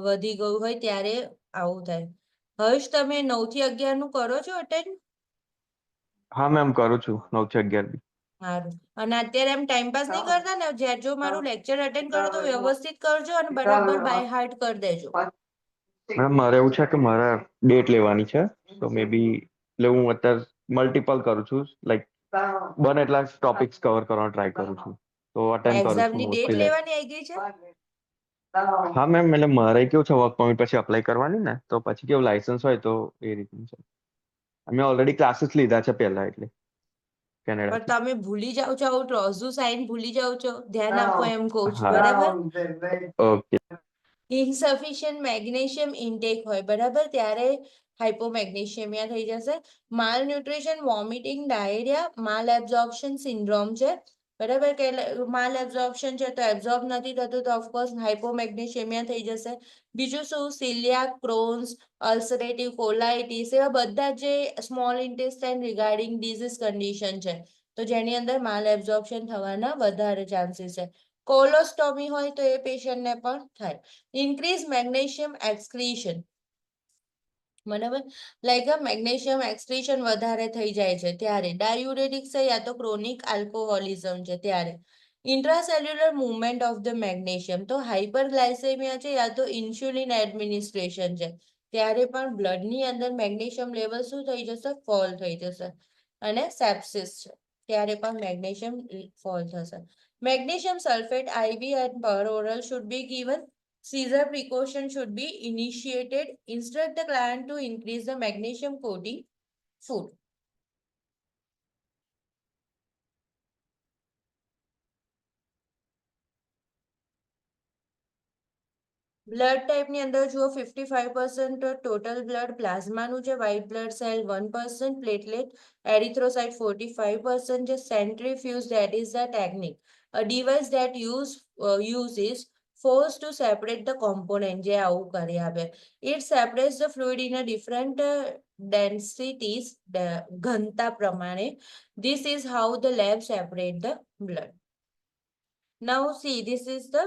વધી ગયું હોય ત્યારે આવું થાય. હર્ષ, તમે 9 થી 11 નું કરો છો અટેન્ડ? હા મેમ કરું છું 9 થી 11 બી. સારું. અને અત્યારે એમ ટાઈમ પાસ નહીં કરતા ને, જ્યારે જો મારું લેક્ચર અટેન્ડ કરો તો વ્યવસ્થિત કરજો અને બરાબર બાય હાર્ટ કરી દેજો. મેમ મારે એવું છે કે મારે ડેટ લેવાની છે, તો મે બી એટલે હું અત્યારે મલ્ટિપલ કરું છું, લાઈક બને એટલા ટોપિક્સ કવર કરવાનો ટ્રાય કરું છું, તો અટેન્ડ કરું છું એક્ઝામની ડેટ મોસ્ટલી. લેવાની આવી ગઈ છે? હા મેમ, એટલે મારે કેવું છે વર્ક પરમિટ પછી અપ્લાય કરવાની ને, તો પછી કેવું લાયસન્સ હોય તો એ રીતનું છે. મેં ઓલરેડી ક્લાસીસ લીધા છે પહેલા, એટલે પણ કેનેડાથી. તમે ભૂલી જાઓ છો, આવું ટ્રોઝુ સાઇન ભૂલી જાઓ છો, ધ્યાન આપો એમ કહું છું, હા બરાબર. ઓકે. ઇનસફિશિયન્ટ મેગ્નેશિયમ ઇન્ટેક હોય, બરાબર, ત્યારે હાઇપોમેગ્નેશિયમિયા થઈ જશે. માલ nutrition, vomiting, diarrhoea, malabsorption syndrome છે, બરાબર. કે માલ એબ્ઝોર્પ્શન છે તો એબ્ઝોર્બ નથી થતું, તો ઓફકોર્સ હાઇપોમેગ્નેશિયમિયા થઈ જશે. બીજું શું? સિલિયાક, ક્રોન્સ, અલ્સરેટિવ કોલાઇટિસ, એવા બધા જે small intestine regarding disease condition છે, તો જેની અંદર માલ એબ્ઝોર્પ્શન થવાના વધારે ચાન્સીસ છે. કોલોસ્ટોમી હોય તો એ પેશન્ટને પણ થાય. ઇન્ક્રીઝ મેગ્નેશિયમ એક્સક્રીશન, બરાબર, લાઈક મેગ્નેશિયમ એક્સક્રીશન વધારે થઈ જાય છે ત્યારે. ડાયુરેટિક્સ છે યા તો ક્રોનિક આલ્કોહોલિઝમ છે ત્યારે. ઇન્ટ્રાસેલ્યુલર મુવમેન્ટ ઓફ ધ મેગ્નેશિયમ, તો હાઇપરગ્લાયસેમિયા છે યા તો ઇન્સ્યુલિન એડમિનિસ્ટ્રેશન છે ત્યારે પણ બ્લડની અંદર મેગ્નેશિયમ લેવલ શું થઈ જશે? ફોલ થઈ જશે. અને સેપ્સિસ છે ત્યારે પણ મેગ્નેશિયમ ફોલ થશે. Magnesium sulphate IV and per oral should be given. Seizure precaution should be initiated. Instruct the client to increase the magnesium coating food. Blood ટાઈપની અંદર જુઓ 55% ટોટલ બ્લડ પ્લાઝમાનું છે, વ્હાઇટ બ્લડ સેલ 1%, પ્લેટલેટ એરિથ્રોસાઇટ 45% છે. સેન્ટ્રીફ્યુઝ, that is the technique, a device that uses force to separate the component, જે આવું કરી આપે. It separates the fluid in a different densities, ઘનતા પ્રમાણે. This is how the lab separate the blood. Now see, this is the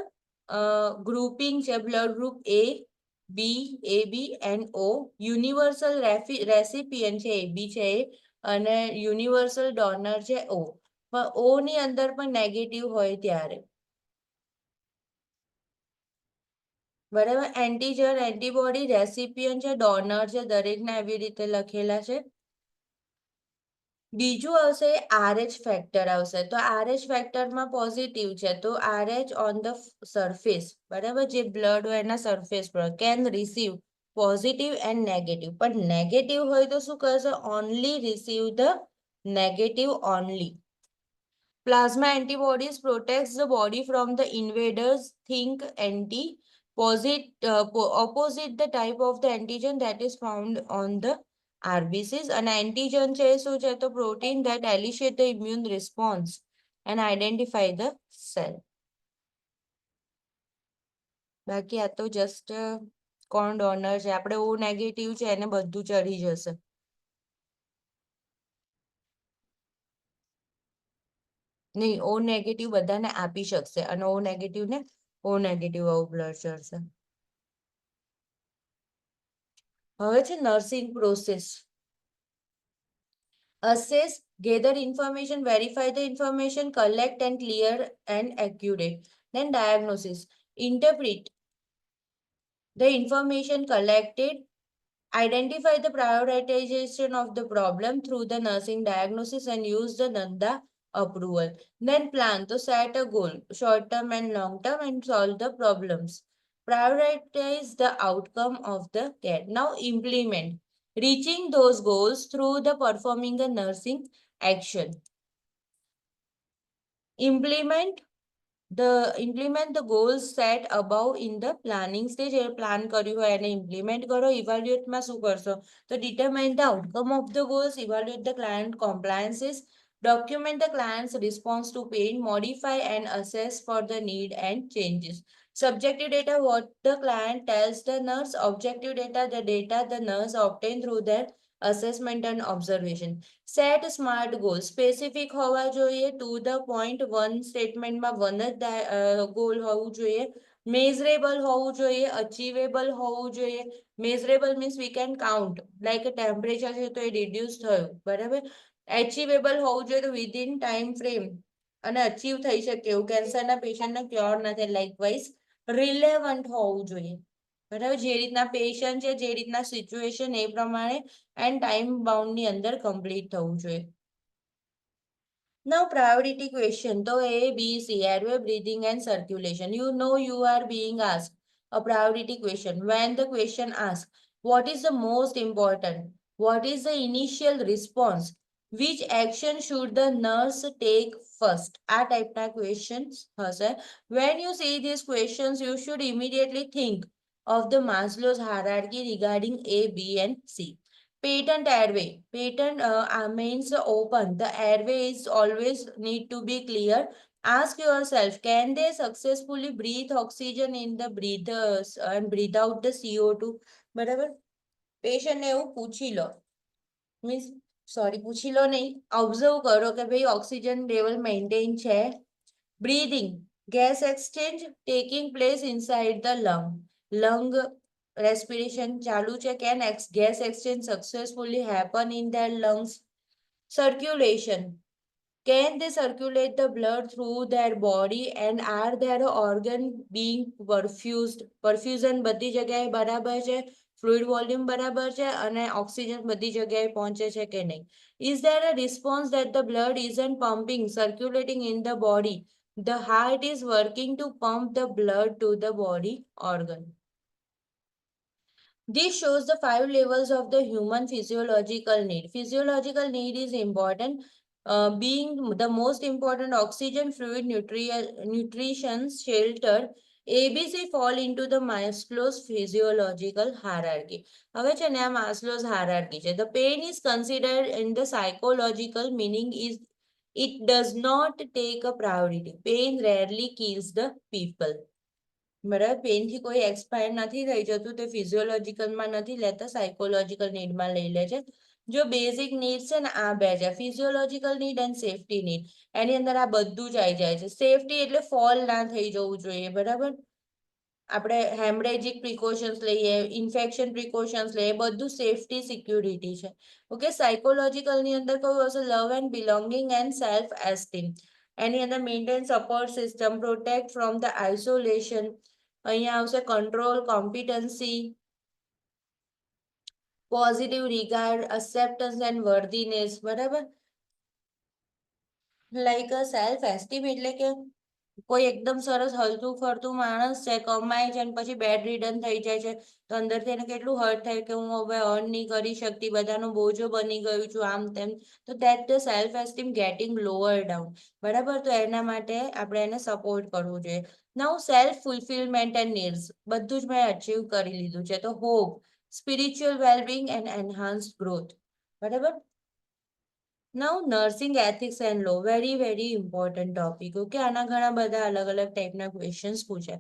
grouping છે. blood group A, B, AB and O. Universal recipient છે AB છે એ, અને universal donor છે O. પણ O ની અંદર પણ નેગેટિવ હોય ત્યારે, બરાબર. એન્ટીજન, એન્ટીબોડી, રેસિપિયન્ટ છે, ડોનર છે, દરેકને આવી રીતે લખેલા છે. બીજું આવશે RH ફેક્ટર આવશે, તો RH ફેક્ટરમાં પોઝિટિવ છે, તો RH ઓન ધ સરફેસ, બરાબર, જે બ્લડ હોય એના સરફેસ પર can receive positive and negative. પણ નેગેટિવ હોય તો શું કરશે? Only receive the negative only. Plasma antibodies protects the body from the invaders. Think opposite the type of the antigen that is found on the RBCs. અને antigen છે શું છે? તો protein that elicit the immune response and identify the cell. બાકી આ તો just કોણ donor છે, આપણે O નેગેટિવ છે એને બધું ચડી જશે. નહીં, O નેગેટિવ બધાને આપી શકશે અને O નેગેટિવ ને O નેગેટિવ આવું બ્લડ ચડશે. હવે છે nursing process. Assess, gather information, verify the information, collect and clear and accurate. Then diagnosis, interpret the information collected, identify the prioritization of the problem through the nursing diagnosis and use the NANDA approval. Then plan to set a goal, short term and long term, and solve the problems. Prioritize the outcome of the care. Now implement, reaching those goals through the performing a nursing action. Implement Implement the goals set above in the planning stage. A plan કર્યું હોય એને implement કરો. ઇવેલ્યુએટમાં શું કરશો? તો determine the outcome of the goals, evaluate the client compliances, document the client's response to pain, modify and assess for the need and changes. Subjective data, what the client tells the nurse. Objective data, the data the nurse obtained through their assessment and observation. Set SMART goal specific હોવા જોઈએ, to the point, one સ્ટેટમેન્ટમાં one જ goal હોવું જોઈએ, measurable હોવું જોઈએ, achievable હોવું જોઈએ. Measurable means we can count, like temperature છે તો એ રિડ્યુસ થયું, બરાબર. એચિવેબલ હોવું જોઈએ તો વિધિન ટાઈમ ફ્રેમ અને અચીવ થઈ શકે એવું, કેન્સરના પેશન્ટને ક્યોર નથી. લાઇકવાઇઝ રિલેવન્ટ હોવું જોઈએ, બરાબર. જે રીતના પેશન્ટ છે, જે રીતના સિચ્યુએશન, એ પ્રમાણે એન્ડ ટાઈમ બાઉન્ડની અંદર કમ્પ્લીટ થવું જોઈએ. Now priority question. So A, B, C, airway, breathing and circulation. You know you are being asked a priority question. When the question asks, what is the most important? What is the initial response? Which action should the nurse take first? આ ટાઈપના questions હશે. When you see these questions, you should immediately think of the Maslow's hierarchy regarding A, B and C. Patent airway. Patent means open. The airway is always need to be clear. Ask yourself, can they successfully breathe oxygen in the breathers and breathe out the CO2? બરાબર. Patient ને એવું પૂછી લો, means sorry પૂછી લો નહીં, observe કરો કે ભાઈ oxygen level maintain છે. Breathing, gas exchange taking place inside the lung respiration ચાલુ છે. Can gas exchange successfully happen in their lungs? Circulation, can they circulate the blood through their body and are their organ being perfused? Perfusion બધી જગ્યાએ બરાબર છે, fluid volume બરાબર છે અને oxygen બધી જગ્યાએ પહોંચે છે કે નહીં. Is there a response that the blood isn't pumping, circulating in the body? The heart is working to pump the blood to the body organ. This shows the 5 levels of the human physiological need. Physiological need is important, being the most important oxygen, fluid, nutrition, shelter. ABC fall into the Maslow's physiological hierarchy. હવે છે ને આ Maslow's hierarchy છે. The pain is considered in the psychological meaning is it does not take a priority. Pain rarely kills the people. બરાબર. પેનથી કોઈ expire નથી થઈ જતું, તે ફિઝિયોલોજીકલમાં નથી લેતા, સાયકોલોજીકલ નીડમાં લઈ લે છે. જો બેઝિક નીડ છે ને આ બે છે, physiological need and safety need, એની અંદર આ બધું જ આવી જાય છે. સેફટી એટલે ફોલ ના થઈ જવું જોઈએ, બરાબર. આપણે હેમરેજિક પ્રિકોશન્સ લઈએ, ઇન્ફેક્શન પ્રિકોશન્સ લઈએ, બધું સેફટી સિક્યુરિટી છે. ઓકે. સાયકોલોજીકલની અંદર કયું હશે? Love and belonging and self esteem. એની અંદર maintain support system, protect from the isolation. અહીંયા આવશે control, competency, positive regard, acceptance and worthiness, બરાબર. લાઈક સેલ્ફ એસ્ટીમ એટલે કે કોઈ એકદમ સરસ હલતું ફરતું માણસ છે, કમાય છે અને પછી બેડ રિડન થઈ જાય છે, તો અંદરથી એને કેટલું હર્ટ થાય કે હું હવે અર્ન નહીં કરી શકતી, બધાનો બોજો બની ગયું છું, આમ તેમ. તો that the self esteem getting lower down, બરાબર. તો એના માટે આપણે એને સપોર્ટ કરવું જોઈએ. Now self fulfilment and needs, બધું જ મેં અચીવ કરી લીધું છે. તો hope, spiritual wellbeing and enhanced growth, બરાબર. Now nursing ethics and law, very important topic. Okay, આના ઘણા બધા અલગ અલગ ટાઈપના ક્વેશ્ચન્સ પૂછે.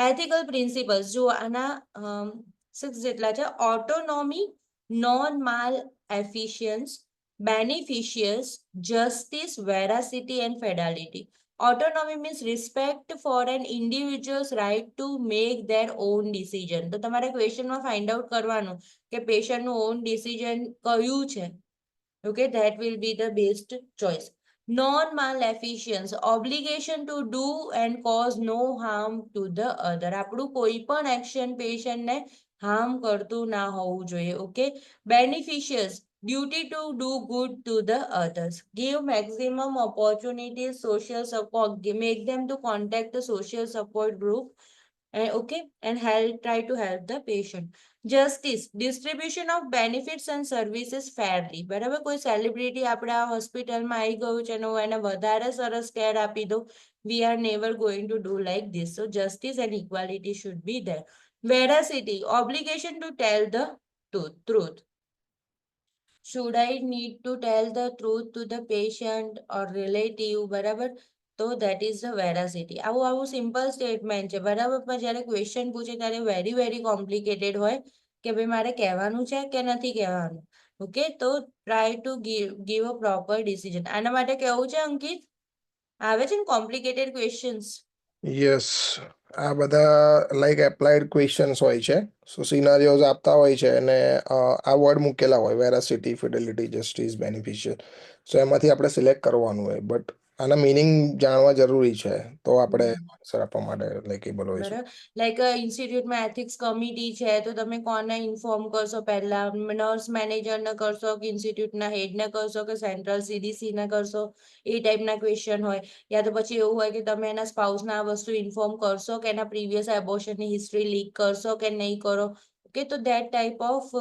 એથિકલ પ્રિન્સિપલ્સ જો આના 6 જેટલા છે. Autonomy, non maleficence, beneficence, justice, veracity and fidelity. Autonomy means respect for an individual's right to make their own decision. તો તમારે ક્વેશ્ચનમાં ફાઇન્ડ આઉટ કરવાનું કે પેશન્ટનું ઓન ડિસિઝન કયું છે. Okay, that will be the best choice. Non-maleficence, obligation to do and cause no harm to the other. આપણું કોઈ પણ action પેશન્ટને હાર્મ કરતું ના હોવું જોઈએ. Okay. બેનિફિશિયસ, duty to do good to the others. Give maximum opportunities, social support, make them to contact the social support group. okay, and try to help the patient. Justice, distribution of benefits and services fairly. બરાબર, કોઈ celebrity આપણા હોસ્પિટલમાં આવી ગયું છે અને હું એને વધારે સરસ કેર આપી દઉં. We are never going to do like this. So justice and equality should be there. Veracity, obligation to tell the truth. Should I need to tell the truth to the patient or relative? બરાબર, તો that is the veracity. આવું simple statement છે, બરાબર, પણ જ્યારે question પૂછે ત્યારે very very complicated હોય કે ભાઈ મારે કહેવાનું છે કે નથી કહેવાનું. ઓકે, તો try to give a proper decision. આના માટે કેવું છે અંકિત? આવે છે ને કોમ્પ્લિકેટેડ ક્વેશ્ચન્સ? યસ, આ બધા લાઈક એપ્લાઇડ ક્વેશ્ચન્સ હોય છે. સો સિનારીઓઝ આપતા હોય છે અને આ વર્ડ મૂકેલા હોય, વેરાસિટી, ફિડેલિટી, જસ્ટિસ, બેનિફિશિયલ. સો એમાંથી આપણે સિલેક્ટ કરવાનું હોય, બટ આના મિનિંગ જાણવા જરૂરી છે તો આપણે આન્સર આપવા માટે લાઈકેબલ હોય છે. બરાબર, લાઈક ઇન્સ્ટિટ્યૂટમાં એથિક્સ કમિટી છે તો તમે કોને ઇન્ફોર્મ કરશો? પહેલા નર્સ મેનેજરને કરશો કે ઇન્સ્ટિટ્યૂટના હેડને કરશો કે સેન્ટ્રલ CDC ને કરશો? એ ટાઈપના ક્વેશ્ચન હોય. યા તો પછી એવું હોય કે તમે એના સ્પાઉસને આ વસ્તુ ઇન્ફોર્મ કરશો કે એના પ્રીવિયસ એબોર્શનની હિસ્ટ્રી લીક કરશો કે નહીં કરો? ઓકે, તો that type of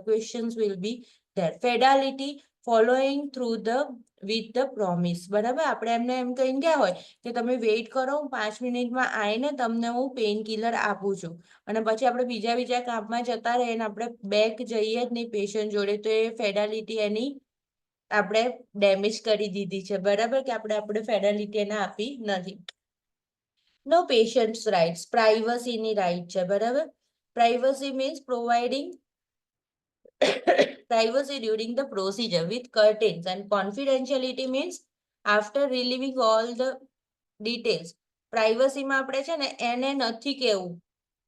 questions will be there. Fidelity, following through with the promise. બરાબર, આપણે એમને એમ કહીને ગયા હોય કે તમે વેઇટ કરો, હું 5 મિનિટમાં આવીને તમને હું પેઇન કિલર આપું છું, અને પછી આપણે બીજા કામમાં જતા રહીએ ને આપણે બેક જઈએ જ નહીં પેશન્ટ જોડે, તો એ ફેડાલિટી એની આપણે ડેમેજ કરી દીધી છે. બરાબર, કે આપણે ફેડાલિટી એને આપી નથી. નો પેશન્ટ્સ રાઇટ્સ, પ્રાઇવસીની રાઇટ છે. બરાબર, privacy means providing privacy during the procedure with curtains, and confidentiality means after relieving all the details. પ્રાઇવસીમાં આપણે છે ને એને નથી કહેવું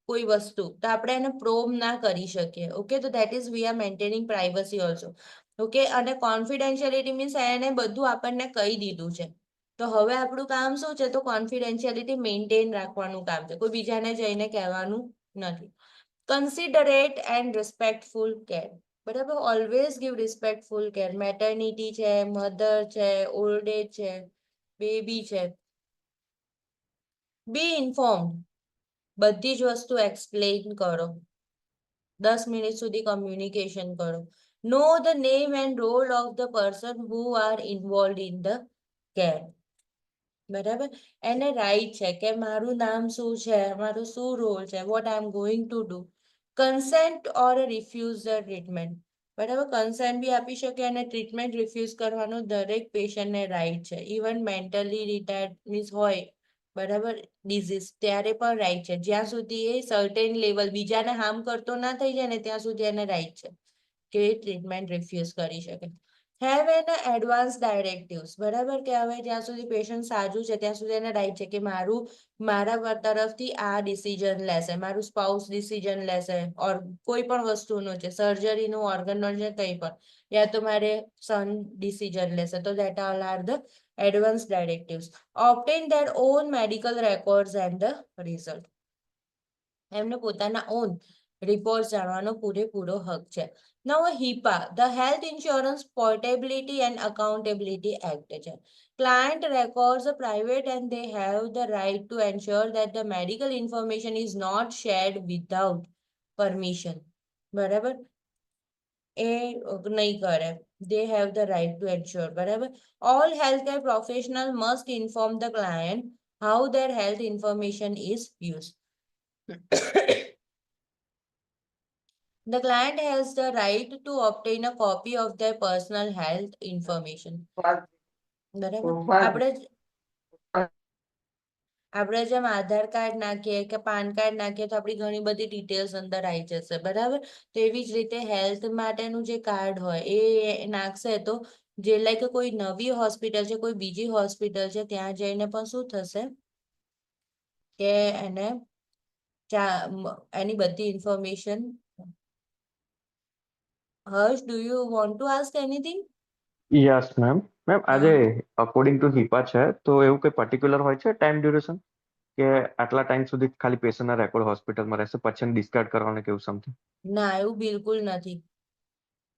કોઈ વસ્તુ, તો આપણે એને પ્રોબ ના કરી શકીએ. ઓકે, તો that is we are maintaining privacy also. Okay, અને કોન્ફિડેન્શિયલિટી મીન્સ એને બધું આપણને કહી દીધું છે, તો હવે આપણું કામ શું છે? તો કોન્ફિડેન્શિયલિટી મેન્ટેન રાખવાનું કામ છે, કોઈ બીજાને જઈને કહેવાનું નથી. કન્સિડરેટ એન્ડ રિસ્પેક્ટફુલ કેર. બરાબર, always give respectful care. Maternity છે, મધર છે, ઓલ્ડ એજ છે, બેબી છે. બી ઇન્ફોર્મ્ડ, બધી જ વસ્તુ એક્સપ્લેન કરો. 10 મિનિટ સુધી કમ્યુનિકેશન કરો. Know the name and role of the person who are involve in the care. બરાબર, એને રાઈટ છે કે મારું નામ શું છે, મારું શું રોલ છે, what I am going to do. Consent or refuse the treatment. બરાબર, કન્સેન્ટ બી આપી શકે અને ટ્રીટમેન્ટ રિફ્યુઝ કરવાનો દરેક પેશન્ટને રાઈટ છે. ઇવન મેન્ટલી રિટાયર્ડ મીન્સ હોય, બરાબર, ડિઝીઝ, ત્યારે પણ રાઈટ છે. જ્યાં સુધી એ સર્ટેન લેવલ બીજાને હાર્મ કરતો ના થઈ જાય ને ત્યાં સુધી એને રાઈટ છે કે ટ્રીટમેન્ટ રિફ્યુઝ કરી શકે. Have an advance directives. બરાબર, કે હવે જ્યાં સુધી પેશન્ટ સાજું છે ત્યાં સુધી એને રાઈટ છે કે મારા તરફથી આ ડિસિઝન લેશે, મારું સ્પાઉસ ડિસિઝન લેશે, ઓર કોઈ પણ વસ્તુનું છે, સર્જરીનું, ઓર્ગનનું છે, કંઈ પણ, યા તો મારે સન ડિસિઝન લેશે, તો that all are the advance directives. Obtain their on medical records and the result. એમને પોતાના ઓન રિપોર્ટ જાણવાનો પૂરેપૂરો હક છે. Now HIPAA, the Health Insurance Portability and Accountability Act છે. Client records are private and they have the right to ensure that the medical information is not shared without permission. બરાબર, એ નહીં કરે. They have the right to ensure. બરાબર, all healthcare professionals must inform the client how their health information is used. The client has the right to obtain a copy of their personal health information. બરાબર, આપણે જેમ આધાર card નાખીએ કે PAN card નાખીએ તો આપણી ઘણી બધી ડિટેલ્સ અંદર આવી જશે. બરાબર, તો એવી જ રીતે હેલ્થ માટેનું જે કાર્ડ હોય એ નાખશે તો જે લાઈક કોઈ નવી હોસ્પિટલ છે, કોઈ બીજી હોસ્પિટલ છે, ત્યાં જઈને પણ શું થશે કે એને એની બધી information. Harsh, do you want to ask anything? Yes ma'am. Ma'am, આજે અકોર્ડિંગ ટુ HIPAA છે તો એવું કંઈ પર્ટિક્યુલર હોય છે ટાઈમ ડ્યુરેશન કે આટલા ટાઈમ સુધી ખાલી પેશન્ટના રેકોર્ડ હોસ્પિટલમાં રહેશે પછી ડિસ્કાર્ડ કરવાનું કે એવું સમથિંગ? ના, એવું બિલકુલ નથી.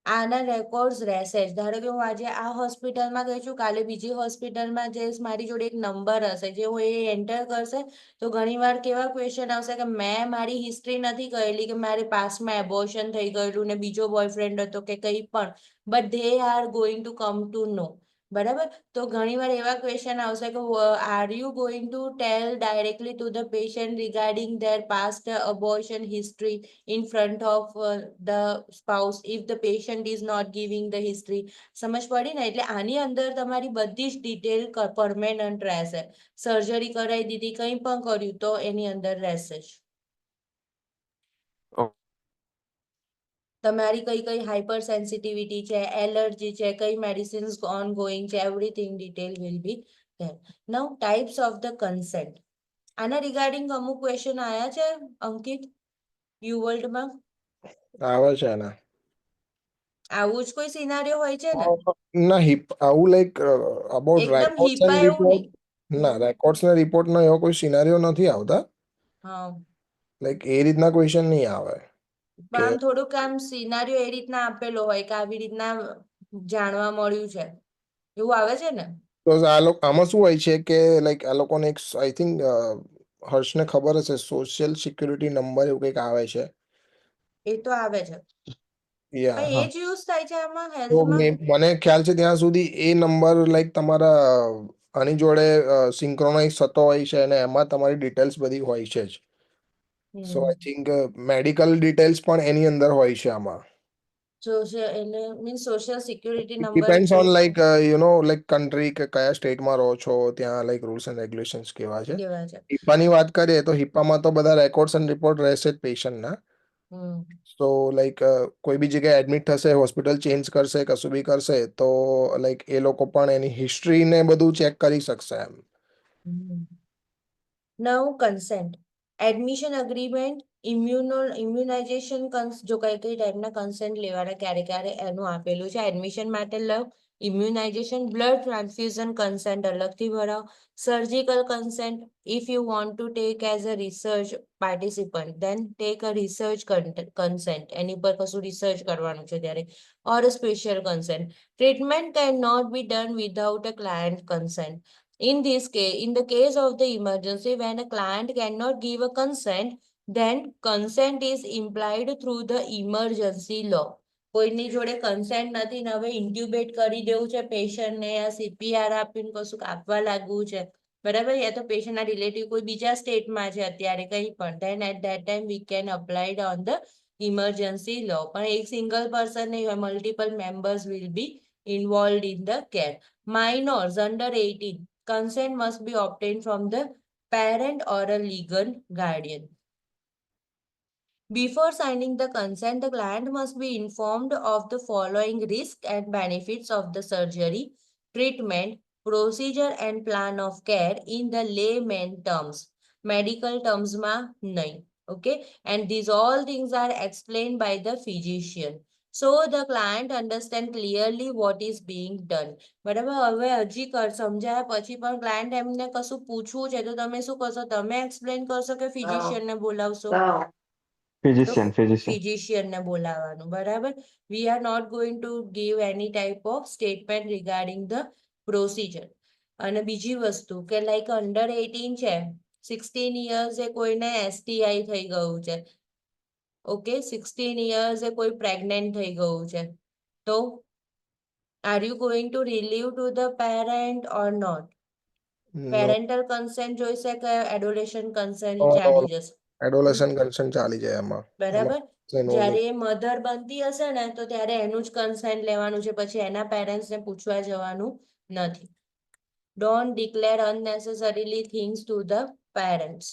આના રેકોર્ડ્સ રહેશે જ. ધારો કે હું આજે આ હોસ્પિટલમાં ગઈ છું, કાલે બીજી હોસ્પિટલમાં જઈશ, મારી જોડે એક નંબર હશે, જે હું એ એન્ટર કરશે તો ઘણીવાર કેવા ક્વેશ્ચન આવશે કે મેં મારી હિસ્ટ્રી નથી કહેલી કે મારે પાસ્ટમાં એબોર્શન થઈ ગયેલું ને બીજો બોયફ્રેન્ડ હતો કે કંઈ પણ, but they are going to come to know. બરાબર? તો ઘણીવાર એવા ક્વેશ્ચન આવશે કે are you going to tell directly to the patient regarding their past abortion history in front of the spouse if the patient is not giving the history. સમજ પડી ને? એટલે આની અંદર તમારી બધી જ ડિટેલ પરમેનન્ટ રહેશે. સર્જરી કરાવી દીધી, કંઈ પણ કર્યું તો એની અંદર રહેશે જ. ઓ- તમારી કઈ કઈ હાઇપર સેન્સિટિવિટી છે, એલર્જી છે, કઈ મેડિસિન્સ ઓન ગોઈંગ છે, everything detail will be there. Now types of the consent. આના રિગાર્ડિંગ અમુક ક્વેશ્ચન આયા છે અંકિત યુવર્લ્ડમાં? આવે છે એના આવું જ કોઈ સિનારીઓ હોય છે ને? ના આવું લાઈક અબાઉટ એકદમ રેકોર્ડ્સ હિપા એન્ડ એવું રિપોર્ટ. નહીં. ના, રેકોર્ડ્સ ને રિપોર્ટનો એવો કોઈ સિનારીઓ નથી આવતા. હા, લાઈક એ રીતના ક્વેશ્ચન નહીં આવે પણ કે આમ થોડુંક આમ સિનારીઓ એ રીતના આપેલો હોય કે આવી રીતના જાણવા મળ્યું છે, એવું આવે છે ને? તો આ લોકો આમાં શું હોય છે કે લાઈક આ લોકોને એક આઈ થિંક હર્ષને ખબર હશે, સોશિયલ સિક્યુરિટી નંબર એવું કંઈક આવે છે. એ તો આવે છે, યા પણ હા. એ જ યુઝ થાય છે આમાં તો હેલ્થમાં? મને ખ્યાલ છે ત્યાં સુધી એ નંબર લાઈક તમારા આની જોડે સિંક્રોનાઇઝ થતો હોય છે અને એમાં તમારી ડિટેલ્સ બધી હોય છે જ. સો આઈ થિંક મેડિકલ ડિટેલ્સ પણ એની અંદર હોય છે આમાં. સોશિયલ એટલે means social security number depends on કોઈ લાઈક લાઈક કન્ટ્રી કે કયા સ્ટેટમાં રહો છો, ત્યાં લાઈક રૂલ્સ એન્ડ રેગ્યુલેશન્સ કેવા છે. કેવા છે? હિપ્પાની વાત કરીએ તો હિપ્પામાં તો બધા રેકોર્ડ્સ એન્ડ રિપોર્ટ રહેશે જ પેશન્ટના. હમ તો લાઈક કોઈ બી જગ્યાએ એડમિટ થશે, હોસ્પિટલ ચેન્જ કરશે, કશું બી કરશે તો લાઈક એ લોકો પણ એની હિસ્ટ્રી ને બધું ચેક કરી શકશે એમ. નાઉ કન્સેન્ટ. એડમિશન અગ્રીમેન્ટ, ઇમ્યુનાઇઝેશન જો કઈ કઈ ટાઈપના કન્સેન્ટ લેવાના ક્યારે ક્યારે એનું આપેલું છે. એડમિશન માટે લવ, ઇમ્યુનાઇઝેશન, બ્લડ ટ્રાન્સફ્યુઝન કન્સેન્ટ અલગથી ભરાવ, surgical consent if you want to take as a research participant then take a research consent એની પર કશું રિસર્ચ કરવાનું છે ત્યારે, or a special consent. Treatment cannot be done without a client consent. In this case, in the case of the emergency, when a client cannot give a consent, then consent is implied through the emergency law. કોઈની જોડે consent નથી ને હવે ઇન્ટ્યુબેટ કરી દેવું છે પેશન્ટને, યા CPR આપીને કશું આપવા લાગવું છે, બરાબર? યા તો પેશન્ટના રિલેટિવ કોઈ બીજા સ્ટેટમાં છે અત્યારે કંઈ પણ, then at that time we can applied on the emergency law. પણ એક સિંગલ પર્સન નહીં હોય, multiple members will be involved in the care. Minors under 18, consent must be obtained from the parent or a legal guardian. Before signing the consent, the client must be informed of the following risks and benefits of the surgery, treatment, procedure and plan of care in the layman terms. Medical terms ma nahi. Okay, and these all things are explained by the physician. So the client understand clearly what is being done. બરાબર? હવે હજી સમજાયા પછી પણ client એમને કશું પૂછવું છે તો તમે શું કરશો? તમે એક્સપ્લેન કરશો કે ફિઝિશિયનને બોલાવશો? તો ફિઝિશિયન. ફિઝિશિયનને બોલાવવાનું. બરાબર? We are not going to give any type of statement regarding the procedure. અને બીજી વસ્તુ કે લાઈક અંડર 18 છે, 16 યર્સે કોઈને એસટીઆઈ થઈ ગયું છે, ઓકે, 16 યર્સે કોઈ પ્રેગ્નેન્ટ થઈ ગયું છે, તો are you going to relieve to the parent or not? Parental consent જોઈશે કે એડોલેશન કન્સેન્ટ ચાલી જશે? એડોલેશન કન્સન્ટ ચાલી જાય એમાં. બરાબર? એનો જ્યારે એ મધર બનતી હશે ને તો ત્યારે એનું જ કન્સેન્ટ લેવાનું છે, પછી એના પેરેન્ટ્સને પૂછવા જવાનું નથી. Don't declare unnecessarily things to the parents.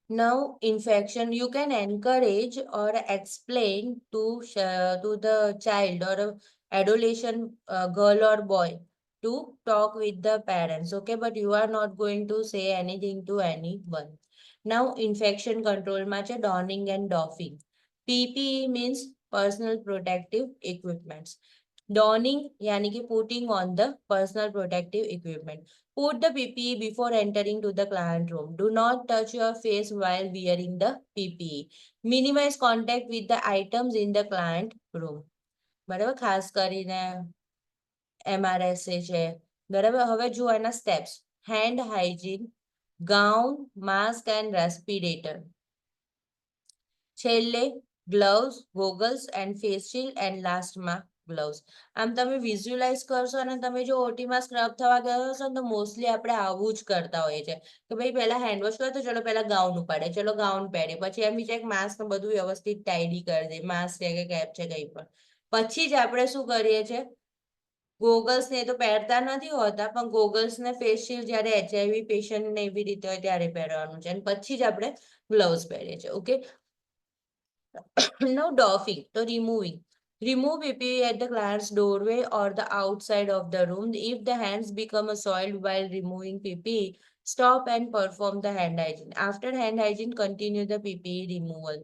Now, infection, you can encourage or explain to the child or adolescent girl or boy to talk with the parents, okay? But you are not going to say anything to anyone. Now, infection control માં છે donning and doffing. PPE means personal protective equipments. Donning यानी कि putting on the personal protective equipment. Put the PPE before entering to the client room. Do not touch your face while wearing the PPE. Minimize contact with the items in the client room. બરાબર, ખાસ કરીને MRSA છે. બરાબર, હવે જુઓ એના steps. Hand hygiene, gown, mask and respirator. છેલ્લે gloves, goggles and face shield and લાસ્ટમાં ગ્લવ્સ. આમ તમે વિઝ્યુઅલાઇઝ કરશો અને તમે જો ઓટીમાં સ્ક્રબ થવા ગયા હશો ને તો મોસ્ટલી આપણે આવું જ કરતા હોઈએ છીએ કે ભાઈ પહેલા હેન્ડવોશ કરો તો ચલો પહેલા ગાઉન ઉપાડે, ચલો ગાઉન પહેરે, પછી એમ વિચારે માસ્ક બધું વ્યવસ્થિત ટાઈડી કરી દે, માસ્ક છે કે કેપ છે કંઈ પણ. પછી જ આપણે શું કરીએ છીએ, ગોગલ્સ ને તો પહેરતા નથી હોતા, પણ ગોગલ્સ ને ફેસ શીલ્ડ જ્યારે HIV પેશન્ટ ને એવી રીતે હોય ત્યારે પહેરવાનું છે, અને પછી જ આપણે ગ્લવ્સ પહેરીએ છીએ. Okay, now doffing, so removing. Remove PPE at the client's doorway or the outside of the room. If the hands become soiled while removing PPE, stop and perform the hand hygiene. After hand hygiene, continue the PPE removal.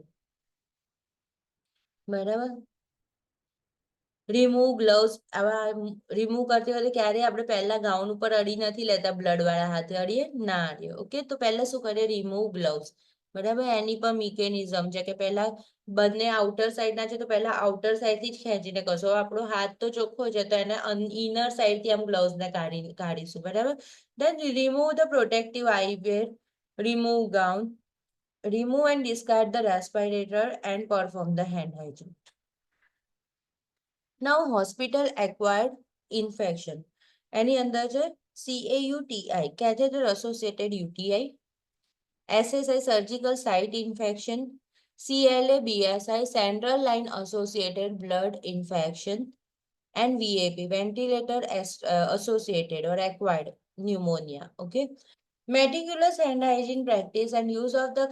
બરાબર, remove gloves. આવા remove કરતી વખતે ક્યારે આપણે પહેલા gown ઉપર અડી નથી લેતા, બ્લડ વાળા હાથે અડીએ ના અડીએ. ઓકે, તો પહેલા શું કરીએ, રિમૂવ ગ્લવ્સ. બરાબર, એની પણ મિકેનિઝમ છે કે પહેલા બંને આઉટર સાઈડના છે તો પહેલા આઉટર સાઈડથી જ ખેંચીને કરશો. આપણો હાથ તો ચોખ્ખો છે તો એને ઇનર સાઈડથી આમ ગ્લવ્સને કાઢીશું. બરાબર, then remove the protective eyewear, remove gown, remove and discard the respirator and perform the hand hygiene. Now hospital acquired infection. એની અંદર છે CAUTI, catheter associated UTI, SSI surgical site infection, CLA BSI central line associated blood infection, and VAP ventilator associated or acquired pneumonia. Okay, meticulous hand hygiene practice and use of the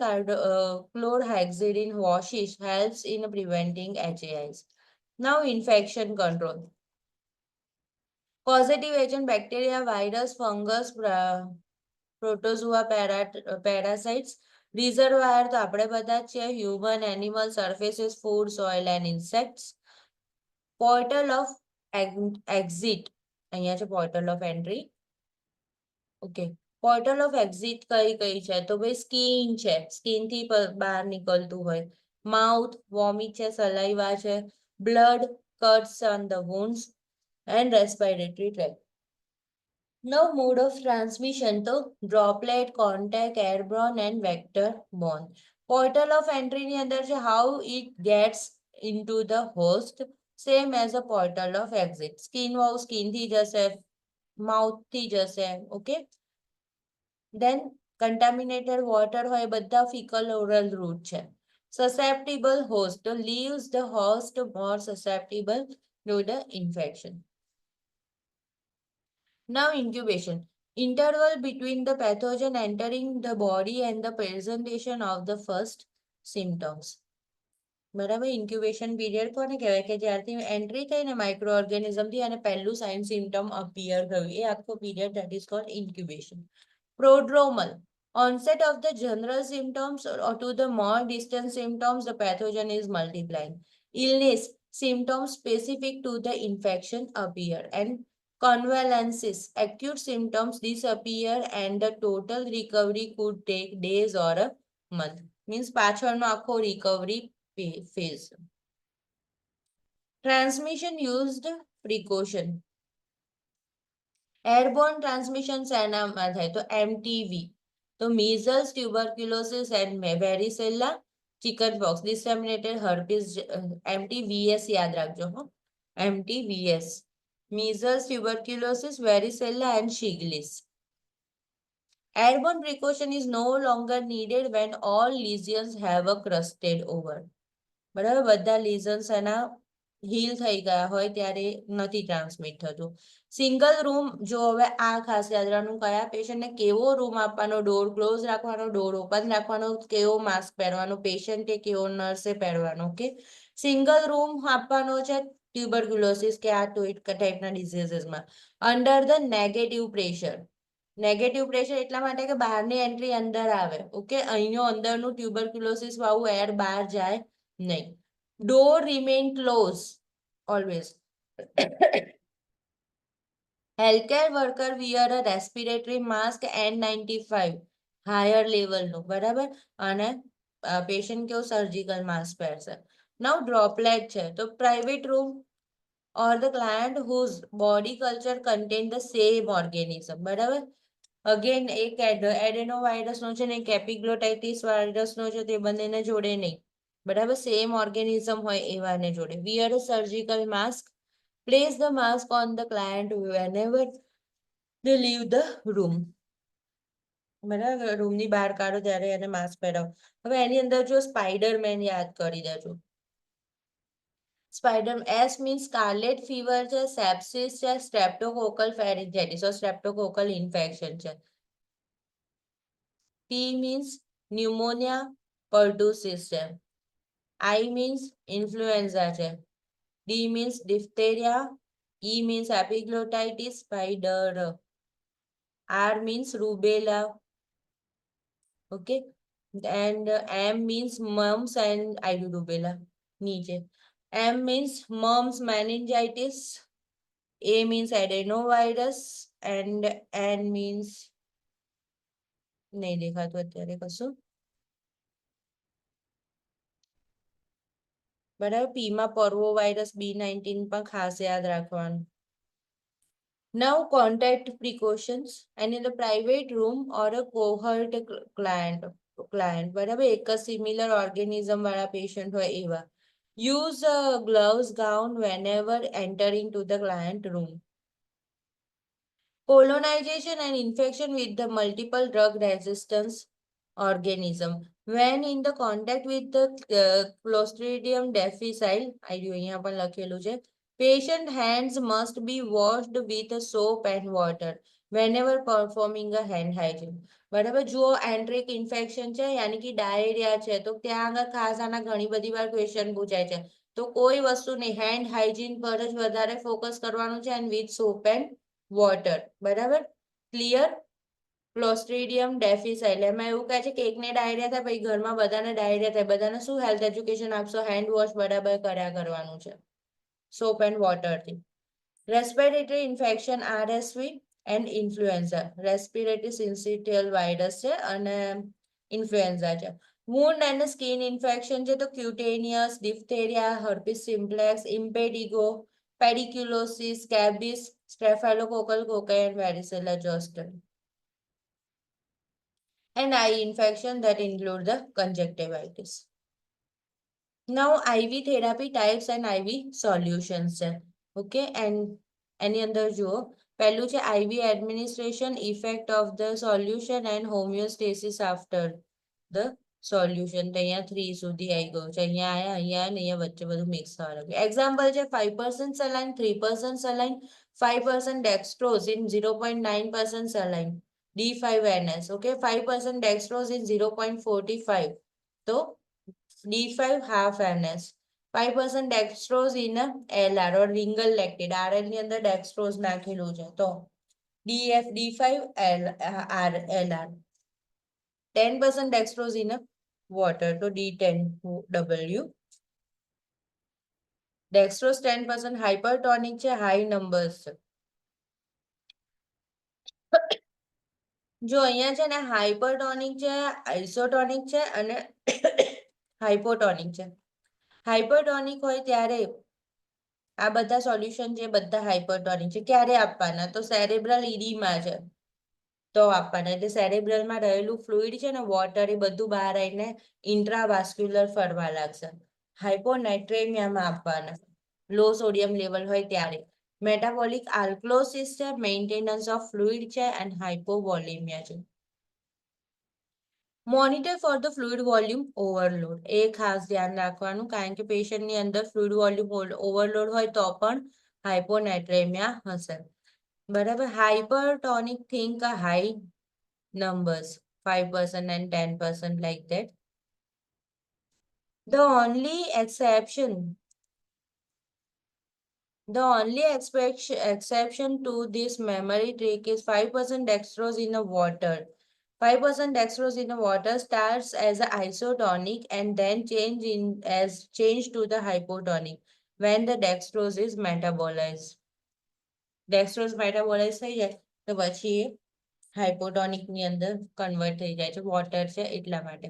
chlorhexidine washes helps in preventing HAIs. Now infection control. Causative agent bacteria, virus, fungus, protozoa, parasites. Reservoir તો આપણે બધા જ છે, human, animal, surfaces, food, soil and insects. Portal of exit, અહીંયા છે portal of entry. Okay, portal of exit કઈ છે તો ભાઈ સ્કિન છે, સ્કિન થી બહાર નીકળતું હોય. માઉથ, વોમિટ છે, સલાઈવા છે, blood, cuts on the wounds, and respiratory tract. Now mode of transmission to droplet, contact, airborne and vector borne. Portal of entry ની અંદર છે how it gets into the host, same as a portal of exit. Skin વાળું skin થી જશે, mouth થી જશે. Okay, then contaminated water હોય બધા fecal oral route છે. Susceptible host leaves the host more susceptible to the infection. Now incubation. Interval between the pathogen entering the body and the presentation of the first symptoms. બરાબર, incubation period કોને કહેવાય કે જ્યારથી entry થઈ ને micro ઓર્ગેનિઝમથી અને પહેલું સાઇન સિમ્ટમ અપિયર થયું, એ આખો period that is called incubation. Prodromal. Onset of the general symptoms or to the more distant symptoms, the pathogen is multiplying. Illness. Symptoms specific to the infection appear. And convalescence. Acute symptoms disappear and the total recovery could take days or a month. Means પાછળનો આખો recovery phase. Transmission used precaution. Airborne transmission શેનામાં થાય તો MTV. તો measles, tuberculosis and varicella, chickenpox, disseminated herpes, MTVS યાદ રાખજો હો, MTVS. Measles, tuberculosis, varicella and Shigellis. Airborne precaution is no longer needed when all lesions have a crusted over. બરાબર, બધા lesions એના heel થઈ ગયા હોય ત્યારે નથી ટ્રાન્સમિટ થતું. સિંગલ રૂમ, જો હવે આ ખાસ યાદ રાખવાનું, કયા પેશન્ટને કેવો રૂમ આપવાનો, ડોર ક્લોઝ રાખવાનો, ડોર ઓપન રાખવાનો, કેવો માસ્ક પહેરવાનો, પેશન્ટે કેવો, નર્સે પહેરવાનો. ઓકે, સિંગલ રૂમ આપવાનો છે ટ્યુબરક્યુલોસિસ કે આ ટાઈપના ડિઝીઝીસમાં under the negative pressure. Negative pressure એટલા માટે કે બહારની એન્ટ્રી અંદર આવે. ઓકે, અહીંનો અંદરનું ટ્યુબરક્યુલોસિસ વાળું એર બહાર જાય નહીં. Door remain closed always. Healthcare worker wear a respiratory mask N95 higher level નું બરાબર અને પેશન્ટ કેવું સર્જિકલ માસ્ક પહેરશે. Now droplet છે તો private room or the client whose body culture contain the same organism બરાબર. અગેન એક એડેનોવાયરસ નો છે ને એક એપિગ્લોટાઇટિસ વાયરસ નો છે તે બંનેને જોડે નહીં બરાબર સેમ ઓર્ગેનિઝમ હોય એવાને જોડે. Wear a surgical mask. Place the mask on the client whenever they leave the room. બરાબર રૂમની બહાર કાઢો ત્યારે એને માસ્ક પહેરાવો. હવે એની અંદર જો સ્પાઈડરમેન યાદ કરી દેજો. સ્પાઈડર એસ મીન્સ સ્કાર્લેટ ફીવર છે, સેપ્સિસ છે, સ્ટ્રેપ્ટોકોકલ ફેરિન્જાઇટિસ or સ્ટ્રેપ્ટોકોકલ ઇન્ફેક્શન છે. પી મીન્સ ન્યુમોનિયા પર્ટુસિસ છે. આઈ મીન્સ ઇન્ફ્લુએન્ઝા છે. D means diphtheria. E means epiglottitis spider. R means rubella. Okay. And M means mumps and I do rubella. નીચે. M means mumps meningitis. A means adenovirus. And N means નહીં દેખાતું અત્યારે કશું. બરાબર P માં પર્વો virus B19 પણ ખાસ યાદ રાખવાનું. Now contact precautions and in the private room or a cohort client બરાબર એક જ similar organism વાળા patient હોય એવા. Use a gloves gown whenever entering to the client room. Colonization and infection with the multiple drug resistance organism. When in the contact with the Clostridium difficile, અહીંયા પણ લખેલું છે. Patient hands must be washed with soap and water whenever performing a hand hygiene. બરાબર જુઓ enteric infection છે યાની કે diarrhoea છે તો ત્યાં આગળ ખાસ આના ઘણી બધી વાર ક્વેશ્ચન પૂછાય છે તો કોઈ વસ્તુ નહીં હેન્ડ હાઇજીન પર જ વધારે ફોકસ કરવાનું છે and with soap and water બરાબર ક્લિયર. ક્લોસ્ટ્રીડિયમ ડેફિસાઇલ એમાં એવું કહે છે કે એકને ડાયરિયા થાય પછી ઘરમાં બધાને ડાયરિયા થાય બધાને શું હેલ્થ એજ્યુકેશન આપશો હેન્ડ વોશ બરાબર કર્યા કરવાનું છે સોપ એન્ડ વોટરથી. Respiratory infection RSV and influenza. Respiratory syncytial virus છે અને ઇન્ફ્લુએન્ઝા છે. વુન્ડ એન્ડ સ્કિન ઇન્ફેક્શન છે તો cutaneous diphtheria herpes simplex impetigo pediculosis scabies staphylococcal cocci and varicella zoster. And eye infection that include the conjunctivitis. Now IV therapy types and IV solutions છે okay and એની અંદર જુઓ પહેલું છે IV administration effect of the solution and homeostasis after the solution તો અહીંયા 3 સુધી આવી ગયું છે અહીંયા આયા અહીંયા ને અહીંયા વચ્ચે બધું મિક્સ થવા લાગ્યું. એક્ઝામ્પલ છે 5% saline 3% saline 5% dextrose in 0.9% saline D5NS okay 5% dextrose in 0.45 તો D5 half NS 5% dextrose in a LR or ringle lactate RL ની અંદર dextrose નાખેલું છે તો D5 LR 10% dextrose in a water તો D10W. dextrose 10% hypertonic છે high numbers છે. જો અહીંયા છે ને હાઇપરટોનિક છે આઇસોટોનિક છે અને હાઇપોટોનિક છે. હાઇપરટોનિક હોય ત્યારે આ બધા સોલ્યુશન છે બધા હાઇપરટોનિક છે ક્યારે આપવાના તો સેરેબ્રલ ઇડીમાં છે તો આપવાના એટલે સેરેબ્રલમાં રહેલું ફ્લુઇડ છે ને વોટર એ બધું બહાર આવીને ઇન્ટ્રાવાસ્ક્યુલર ફરવા લાગશે. હાઇપોનાઇટ્રેમિયામાં આપવાના લો સોડિયમ લેવલ હોય ત્યારે. મેટાબોલિક આલ્કલોસિસ છે મેન્ટેનન્સ ઓફ ફ્લુઇડ છે એન્ડ હાઇપોવોલેમિયા છે. Monitor for the fluid volume overload એ ખાસ ધ્યાન રાખવાનું કારણ કે પેશન્ટની અંદર ફ્લુઇડ વોલ્યુમ ઓવરલોડ હોય તો પણ હાઇપોનાઇટ્રેમિયા હશે બરાબર. હાઇપરટોનિક think high numbers 5% and 10% like that. The only exception to this memory trick is 5% dextrose in a water. 5% dextrose in a water starts as an isotonic and then change to the hypotonic. when the dextrose is metabolized. Dextrose metabolize થઈ જાય તો પછી એ હાઇપોટોનિક ની અંદર convert થઈ જાય છે, water છે એટલા માટે.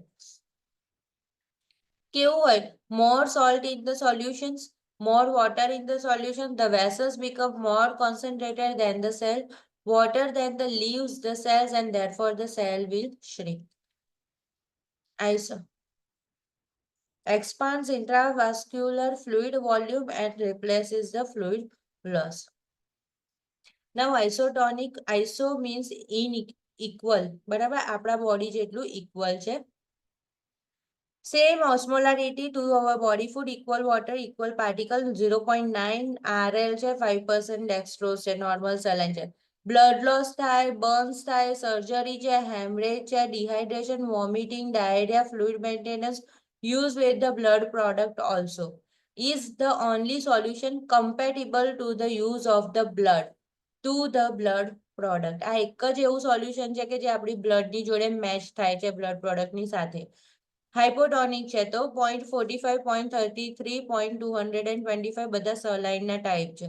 કેવું હોય, more salt in the solutions, more water in the solution, the vessels become more concentrated than the cell, water then the leaves the cells and therefore the cell will shrink. Iso expands intravascular fluid volume and replaces the fluid loss. Now isotonic, iso means equal, બરાબર, આપણા body જેટલું equal છે. Same osmolarity to our body food, equal water, equal particle, 0.9 RL છે, 5% dextrose છે, normal saline છે. Blood loss થાય, burns થાય, surgery છે, hemorrhage છે, dehydration, vomiting, diarrhea, fluid maintenance, use with the blood product also. Is the only solution compatible to the use of the blood, to the blood product. આ એક જ એવું solution છે કે જે આપણી બ્લડની જોડે મેચ થાય છે બ્લડ પ્રોડક્ટની સાથે. હાઇપોટોનિક છે તો 0.45, 0.33, 0.225 બધા સલાઇનના ટાઈપ છે.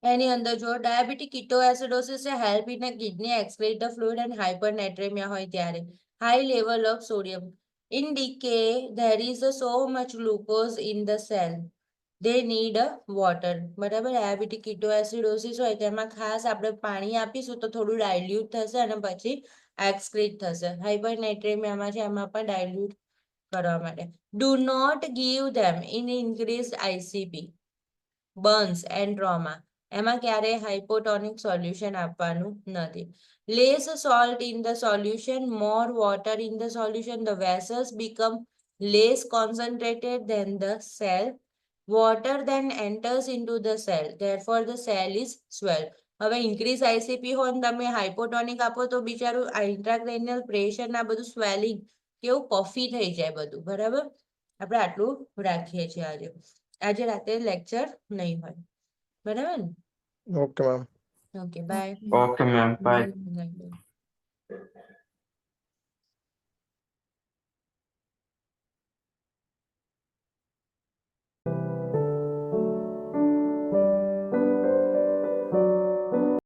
એની અંદર જો ડાયાબિટીક કીટોએસિડોસિસ છે, help in kidney excrete the fluid and hypernatraemia હોય ત્યારે. High level of sodium. In decay, there is so much glucose in the cell. They need a water. બરાબર, ડાયાબિટીક કીટોએસિડોસિસ હોય તેમાં ખાસ આપણે પાણી આપીશું તો થોડું ડાયલ્યુટ થશે અને પછી એક્સક્રીટ થશે. હાઇપરનેટ્રેમિયામાં છે એમાં પણ ડાયલ્યુટ કરવા માટે. Do not give them in increased ICP, burns and trauma. એમાં ક્યારે હાઇપોટોનિક સોલ્યુશન આપવાનું નથી. Less salt in the solution, more water in the solution, the vessels become less concentrated than the cell. Water then enters into the cell, therefore the cell is swelled. હવે increase ICP હોય ને તમે હાઇપોટોનિક આપો તો બિચારું intracranial pressure ના બધું swelling કેવું puffy થઈ જાય બધું. બરાબર, આપણે આટલું રાખીએ છીએ આજે. આજે રાતે લેક્ચર નહીં હોય. બરાબર ને? Okay ma'am. Okay, bye. Okay ma'am, bye. Bye.